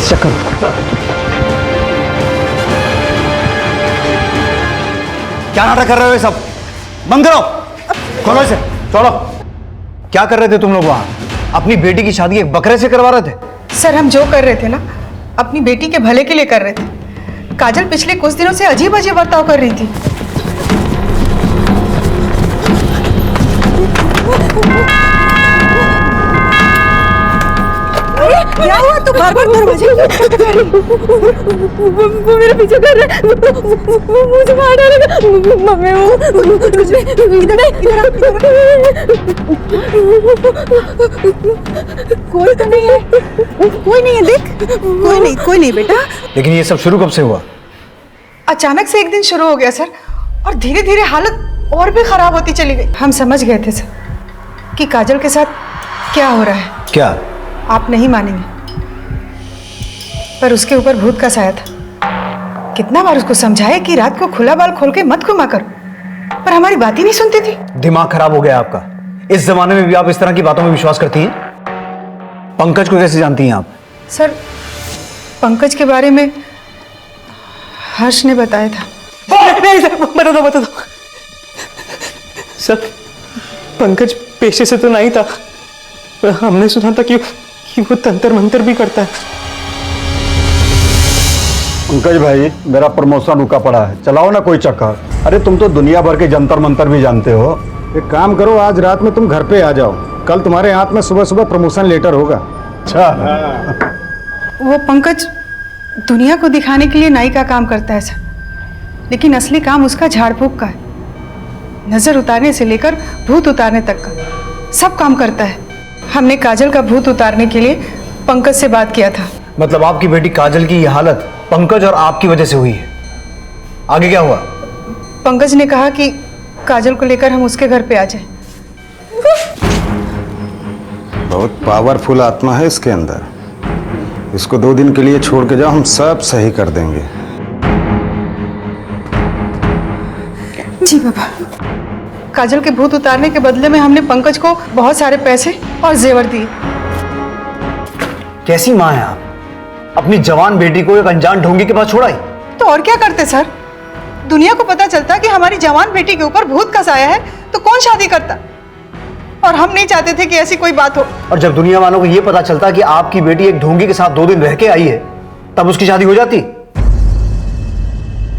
चक्कर क्या नाटक कर रहे हो? ये सब बंद करो, खोलो इसे, छोड़ो। क्या कर रहे थे तुम लोग वहां? अपनी बेटी की शादी एक बकरे से करवा रहे थे? सर, हम जो कर रहे थे ना, अपनी बेटी के भले के लिए कर रहे थे। काजल पिछले कुछ दिनों से अजीब अजीब बर्ताव कर रही थी। क्या हुआ? तू बार बार दरवाजे वो मेरे पीछे कर रहा है, वो मुझे मार डालेगा। मम्मी, वो कुछ नहीं, इधर कोई तो नहीं है, कोई नहीं है, देख। कोई नहीं बेटा। लेकिन ये सब शुरू कब से हुआ? अचानक से एक दिन शुरू हो गया सर, और धीरे धीरे हालत और भी खराब होती चली गई। हम समझ गए थे सर कि काजल के साथ क्या हो रहा है। क्या? आप नहीं मानेंगे, पर उसके ऊपर भूत का साया था। कितना बार उसको समझाया कि रात को खुला बाल खोल के मत घुमा करो, पर हमारी बात ही नहीं सुनती थी। दिमाग खराब हो गया आपका। इस जमाने में भी आप इस तरह की बातों में विश्वास करती हैं? पंकज को कैसे जानती हैं आप? सर, पंकज के बारे में हर्ष ने बताया था। नहीं सर, बता दो सर। पंकज पेशे से तो नहीं था, पर हमने सुना था कि वो तंत्र मंत्र भी करता है। पंकज भाई, मेरा प्रमोशन रुका पड़ा है, चलाओ ना कोई चक्कर। अरे तुम तो दुनिया भर के जंतर मंतर भी जानते हो। एक काम करो, आज रात में तुम घर पे आ जाओ, कल तुम्हारे हाथ में सुबह सुबह प्रमोशन लेटर होगा। अच्छा। वो पंकज दुनिया को दिखाने के लिए नाई का काम करता है सर, लेकिन असली काम उसका झाड़ फूक का है। नजर उतारने से लेकर भूत उतारने तक का सब काम करता है। हमने काजल का भूत उतारने के लिए पंकज से बात किया था। मतलब आपकी बेटी काजल की ये हालत पंकज और आपकी वजह से हुई है। आगे क्या हुआ? पंकज ने कहा कि काजल को लेकर हम उसके घर पे आ जाएं। बहुत पावरफुल आत्मा है इसके अंदर। इसको 2 दिन के लिए छोड़ के जाओ, हम सब सही कर देंगे। जी बाबा। काजल के भूत उतारने के बदले में हमने पंकज को बहुत सारे पैसे और जेवर दिए। कैसी माँ है आप? अपनी जवान बेटी को एक अनजान ढोंगी के पास छोड़ाई? तो और क्या करते सर? दुनिया को पता चलता कि हमारी जवान बेटी के ऊपर भूत का साया है तो कौन शादी करता? और हम नहीं चाहते थे कि ऐसी कोई बात हो। और जब दुनिया वालों को यह पता चलता कि आपकी बेटी एक ढोंगी के साथ 2 दिन रह के आई है, तब उसकी शादी हो जाती?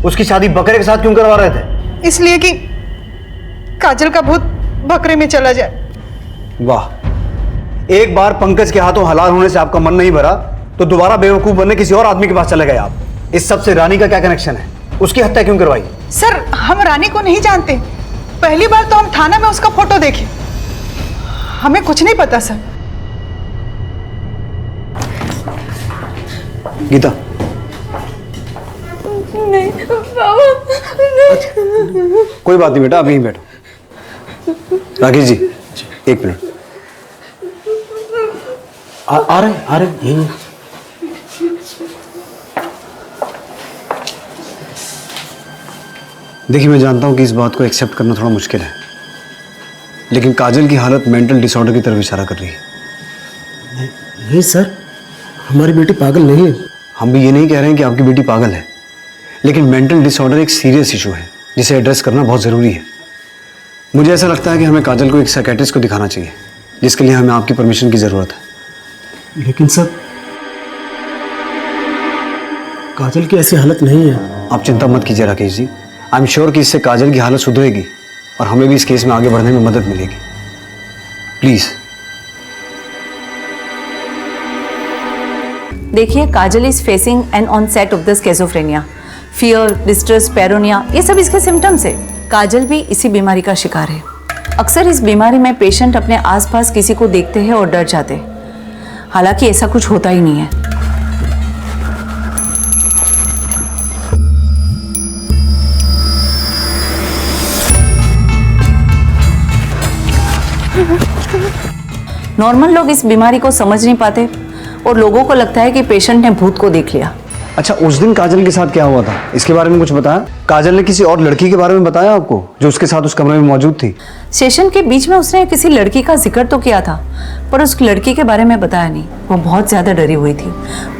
उसकी शादी बकरे के साथ क्यों करवा रहे थे? इसलिए कि काजल का भूत बकरे में चला जाए। वाह, एक बार पंकज के हाथों हलाल होने से आपका मन नहीं भरा तो दोबारा बेवकूफ बनने किसी और आदमी के पास चले गए आप। इस सब से रानी का क्या कनेक्शन है? उसकी हत्या क्यों करवाई? सर, हम रानी को नहीं जानते। पहली बार तो हम थाना में उसका फोटो देखे, हमें कुछ नहीं पता सर। गीता, नहीं बाबा, कोई बात नहीं बेटा, आप यहीं बैठो। राकेश जी, 1 मिनट। आ रहे यहीं। देखिए, मैं जानता हूं कि इस बात को एक्सेप्ट करना थोड़ा मुश्किल है, लेकिन काजल की हालत मेंटल डिसऑर्डर की तरफ इशारा कर रही है। नहीं सर, हमारी बेटी पागल नहीं है। हम भी ये नहीं कह रहे हैं कि आपकी बेटी पागल है, लेकिन मेंटल डिसऑर्डर एक सीरियस इशू है जिसे एड्रेस करना बहुत ज़रूरी है। मुझे ऐसा लगता है कि हमें काजल को एक साइकियाट्रिस्ट को दिखाना चाहिए, जिसके लिए हमें आपकी परमिशन की ज़रूरत है। लेकिन सर, काजल की ऐसी हालत नहीं है। आप चिंता मत कीजिए Rakesh ji, I am sure कि इससे काजल की हालत सुधरेगी और हमें भी इस केस में आगे बढ़ने में मदद मिलेगी। प्लीज़। देखिए, Kajal is facing an onset of the schizophrenia, fear, distress, paranoia, ये सब इसके सिम्टम्स है। काजल भी इसी बीमारी का शिकार है। अक्सर इस बीमारी में पेशेंट अपने आसपास किसी को देखते हैं और डर जाते हैं, हालांकि ऐसा कुछ होता ही नहीं है। नॉर्मल लोग इस बीमारी को समझ नहीं पाते और लोगों को लगता है कि पेशेंट ने भूत को देख लिया। अच्छा, उस दिन काजल के साथ क्या हुआ था, इसके बारे में कुछ बताया? काजल ने किसी और लड़की के बारे में बताया आपको जो उसके साथ उस कमरे में मौजूद थी? सेशन के बीच में उसने किसी लड़की का जिक्र तो किया था, पर उस लड़की के बारे में बताया नहीं। वो बहुत ज्यादा डरी हुई थी,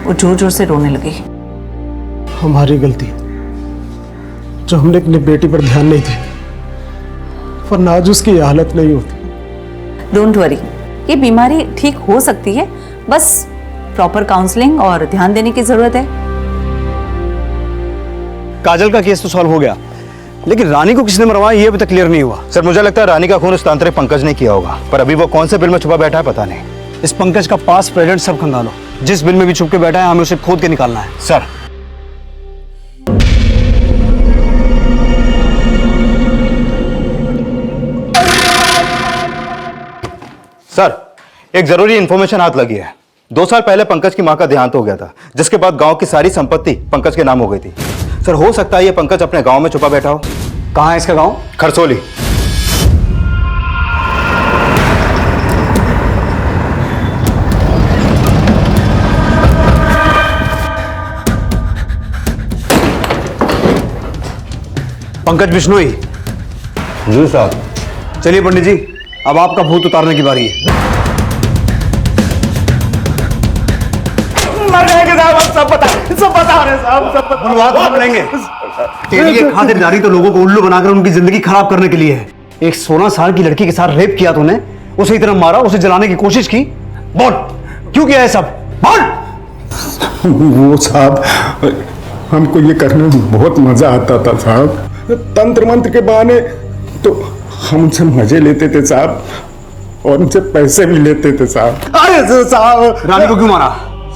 वो जोर जोर से रोने लगी। हमारी गलती जो हमने अपनी बेटी पर ध्यान नहीं दिया, वरना आज उसकी ये हालत नहीं होती। डोंट वरी, ये बीमारी ठीक हो सकती है, बस प्रॉपर काउंसलिंग और ध्यान देने की जरूरत है। काजल का केस तो सॉल्व हो गया, लेकिन रानी को किसने मरवाया ये अभी तक क्लियर नहीं हुआ। सर, मुझे लगता है रानी का खून उस तांत्रिक पंकज ने किया होगा, पर अभी वो कौन से बिल में छुपा बैठा है पता नहीं। इस पंकज का पास प्रेजेंट सब खंगालो, जिस बिल में भी छुप के बैठा है हमें उसे खोद के निकालना है। सर, एक जरूरी इंफॉर्मेशन हाथ लगी है। 2 साल पहले पंकज की मां का देहांत हो गया था, जिसके बाद गांव की सारी संपत्ति पंकज के नाम हो गई थी। सर, हो सकता है ये पंकज अपने गांव में छुपा बैठा हो। कहां है इसका गांव? खरसोली। पंकज बिश्नोई। जी साहब। चलिए पंडित जी, अब आपका भूत उतारने की बारी है। मर जाएंगे साहब, हम सब बता रहे हैं साहब, सब बुलवा तो लेंगे। तेरी ये खातिरदारी तो लोगों को उल्लू बनाकर उनकी जिंदगी खराब करने के लिए है। एक 16 साल की लड़की के साथ रेप किया तूने, उसे इतना मारा, उसे जलाने की कोशिश की। बोल क्यों किया है सब, बोल। वो साहब, हमको ये करने में बहुत मजा आता था साहब। तंत्र मंत्र के बहाने तो हम उनसे मजे लेते थे साहब, और उनसे पैसे भी लेते थे साहब। अरे साहब, रानी को क्यों मारा?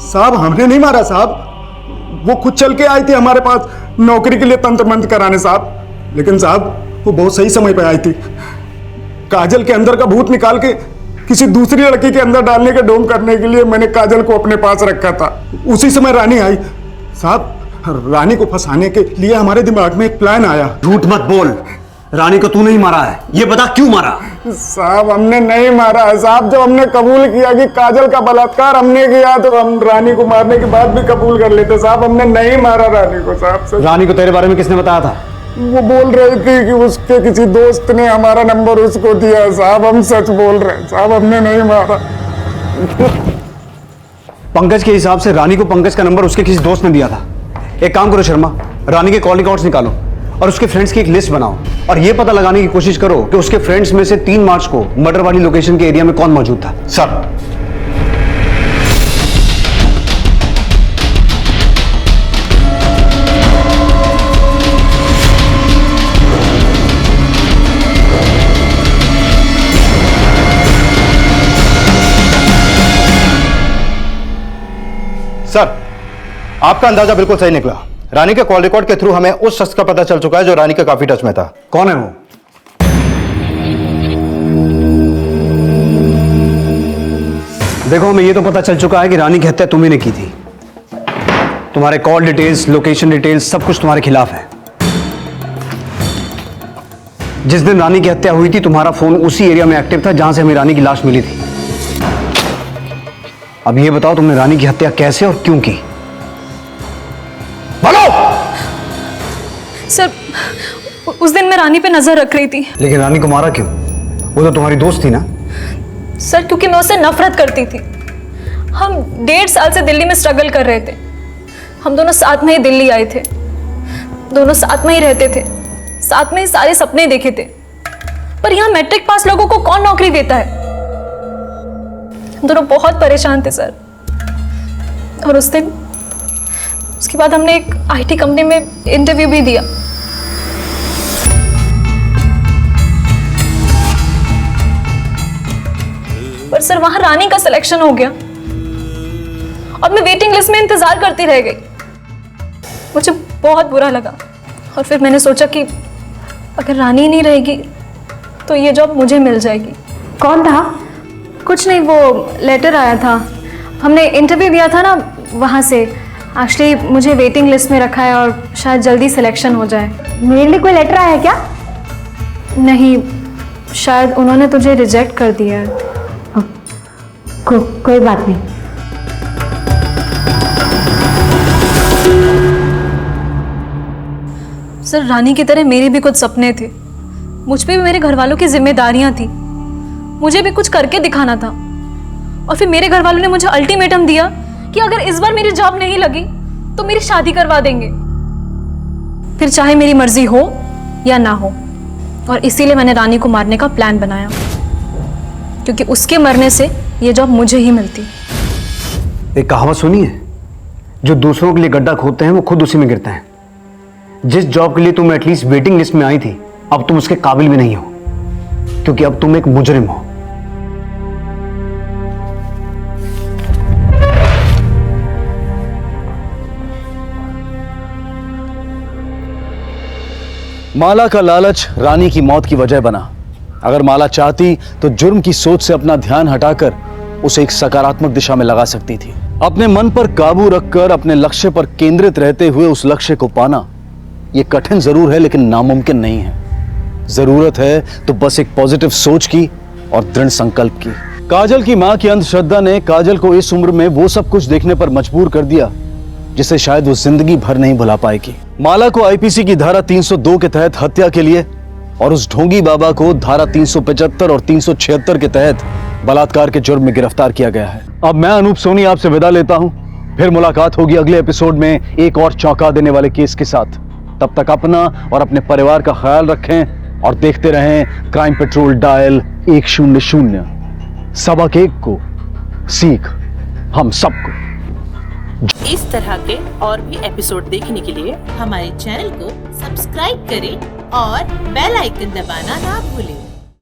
साहब हमने नहीं मारा साहब, वो खुद चल के आई थी हमारे पास नौकरी के लिए तंत्र मंत्र कराने साहब। लेकिन साहब वो बहुत सही समय पे आई थी। काजल के अंदर का भूत निकाल के किसी दूसरी लड़की के अंदर डालने के ढोंग करने के लिए मैंने काजल को अपने पास रखा था। उसी समय रानी आई साहब। रानी को फंसाने के लिए हमारे दिमाग में एक प्लान आया। झूठ मत बोल, रानी को तू नहीं मारा है, ये बता क्यों मारा? साहब हमने नहीं मारा है साहब। जब हमने कबूल किया कि काजल का बलात्कार हमने किया तो हम रानी को मारने के बाद भी कबूल कर लेते साहब। हमने नहीं मारा रानी को साहब। रानी को तेरे बारे में किसने बताया था? वो बोल रही थी कि उसके किसी दोस्त ने हमारा नंबर उसको दिया है साहब। हम सच बोल रहे हैं साहब, हमने नहीं मारा। पंकज के हिसाब से रानी को पंकज का नंबर उसके किसी दोस्त ने दिया था। एक काम करो शर्मा, रानी के कॉल रिकॉर्ड्स निकालो और उसके फ्रेंड्स की एक लिस्ट बनाओ और ये पता लगाने की कोशिश करो कि उसके फ्रेंड्स में से 3 मार्च को मर्डर वाली लोकेशन के एरिया में कौन मौजूद था। सर सर, आपका अंदाजा बिल्कुल सही निकला। रानी के कॉल रिकॉर्ड के थ्रू हमें उस शख्स का पता चल चुका है जो रानी के काफी टच में था। कौन है वो? देखो, हमें ये तो पता चल चुका है कि रानी की हत्या तुम्ही ने की थी। तुम्हारे कॉल डिटेल्स, लोकेशन डिटेल्स, सब कुछ तुम्हारे खिलाफ है। जिस दिन रानी की हत्या हुई थी तुम्हारा फोन उसी एरिया में एक्टिव था जहां से हमें रानी की लाश मिली थी। अब ये बताओ तुमने रानी की हत्या कैसे और क्यों की? बोलो। सर, उस दिन मैं रानी पे नजर रख रही थी। लेकिन रानी को मारा क्यों? वो तो तुम्हारी दोस्त थी ना। सर, क्योंकि मैं उससे नफरत करती थी। हम 1.5 साल से दिल्ली में स्ट्रगल कर रहे थे। हम दोनों साथ में ही दिल्ली आए थे, दोनों साथ में ही रहते थे, साथ में ही सारे सपने देखे थे। पर यहाँ मैट्रिक पास लोगों को कौन नौकरी देता है? हम दोनों बहुत परेशान थे सर। और उस दिन, उसके बाद हमने एक आईटी कंपनी में इंटरव्यू भी दिया। पर सर वहां रानी का सिलेक्शन हो गया और मैं वेटिंग लिस्ट में इंतजार करती रह गई। मुझे बहुत बुरा लगा और फिर मैंने सोचा कि अगर रानी नहीं रहेगी तो ये जॉब मुझे मिल जाएगी। कौन था? कुछ नहीं, वो लेटर आया था, हमने इंटरव्यू दिया था ना वहाँ से। एक्चुअली मुझे वेटिंग लिस्ट में रखा है और शायद जल्दी सिलेक्शन हो जाए। मेरे लिए कोई लेटर आया है क्या? नहीं, शायद उन्होंने तुझे रिजेक्ट कर दिया है। कोई बात नहीं। सर, रानी की तरह मेरे भी कुछ सपने थे। मुझ पे भी मेरे घर वालों की जिम्मेदारियां थी। मुझे भी कुछ करके दिखाना था। और फिर मेरे घर वालों ने मुझे अल्टीमेटम दिया कि अगर इस बार मेरी जॉब नहीं लगी तो मेरी शादी करवा देंगे, फिर चाहे मेरी मर्जी हो या ना हो। और इसीलिए मैंने रानी को मारने का प्लान बनाया, क्योंकि उसके मरने से ये जॉब मुझे ही मिलती। एक कहावत सुनी है, जो दूसरों के लिए गड्ढा खोदते हैं वो खुद उसी में गिरते हैं। जिस जॉब के लिए तुम एटलीस्ट वेटिंग लिस्ट में आई थी, अब तुम उसके काबिल भी नहीं हो, क्योंकि अब तुम एक मुजरिम हो। माला का लालच रानी की मौत की वजह बना। अगर माला चाहती तो जुर्म की सोच से अपना ध्यान हटाकर उसे एक सकारात्मक दिशा में लगा सकती थी। अपने मन पर काबू रखकर अपने लक्ष्य पर केंद्रित रहते हुए उस लक्ष्य को पाना, यह कठिन जरूर है लेकिन नामुमकिन नहीं है। जरूरत है तो बस एक पॉजिटिव सोच की और दृढ़ संकल्प की। काजल की मां की अंधश्रद्धा ने काजल को इस उम्र में वो सब कुछ देखने पर मजबूर कर दिया जिसे शायद वो जिंदगी भर नहीं भुला पाएगी। माला को आईपीसी की धारा 302 के तहत हत्या के लिए और उस ढोंगी बाबा को धारा 375 और 376 के तहत बलात्कार के जुर्म में गिरफ्तार किया गया है। अब मैं अनूप सोनी आपसे विदा लेता हूं। फिर मुलाकात होगी अगले एपिसोड में एक और चौंका देने वाले केस के साथ। तब तक अपना और अपने परिवार का ख्याल रखें और देखते रहें क्राइम पेट्रोल डायल 100। सबक एक को सीख हम सबको। इस तरह के और भी एपिसोड देखने के लिए हमारे चैनल को सब्सक्राइब करें और बेल आइकन दबाना ना भूलें।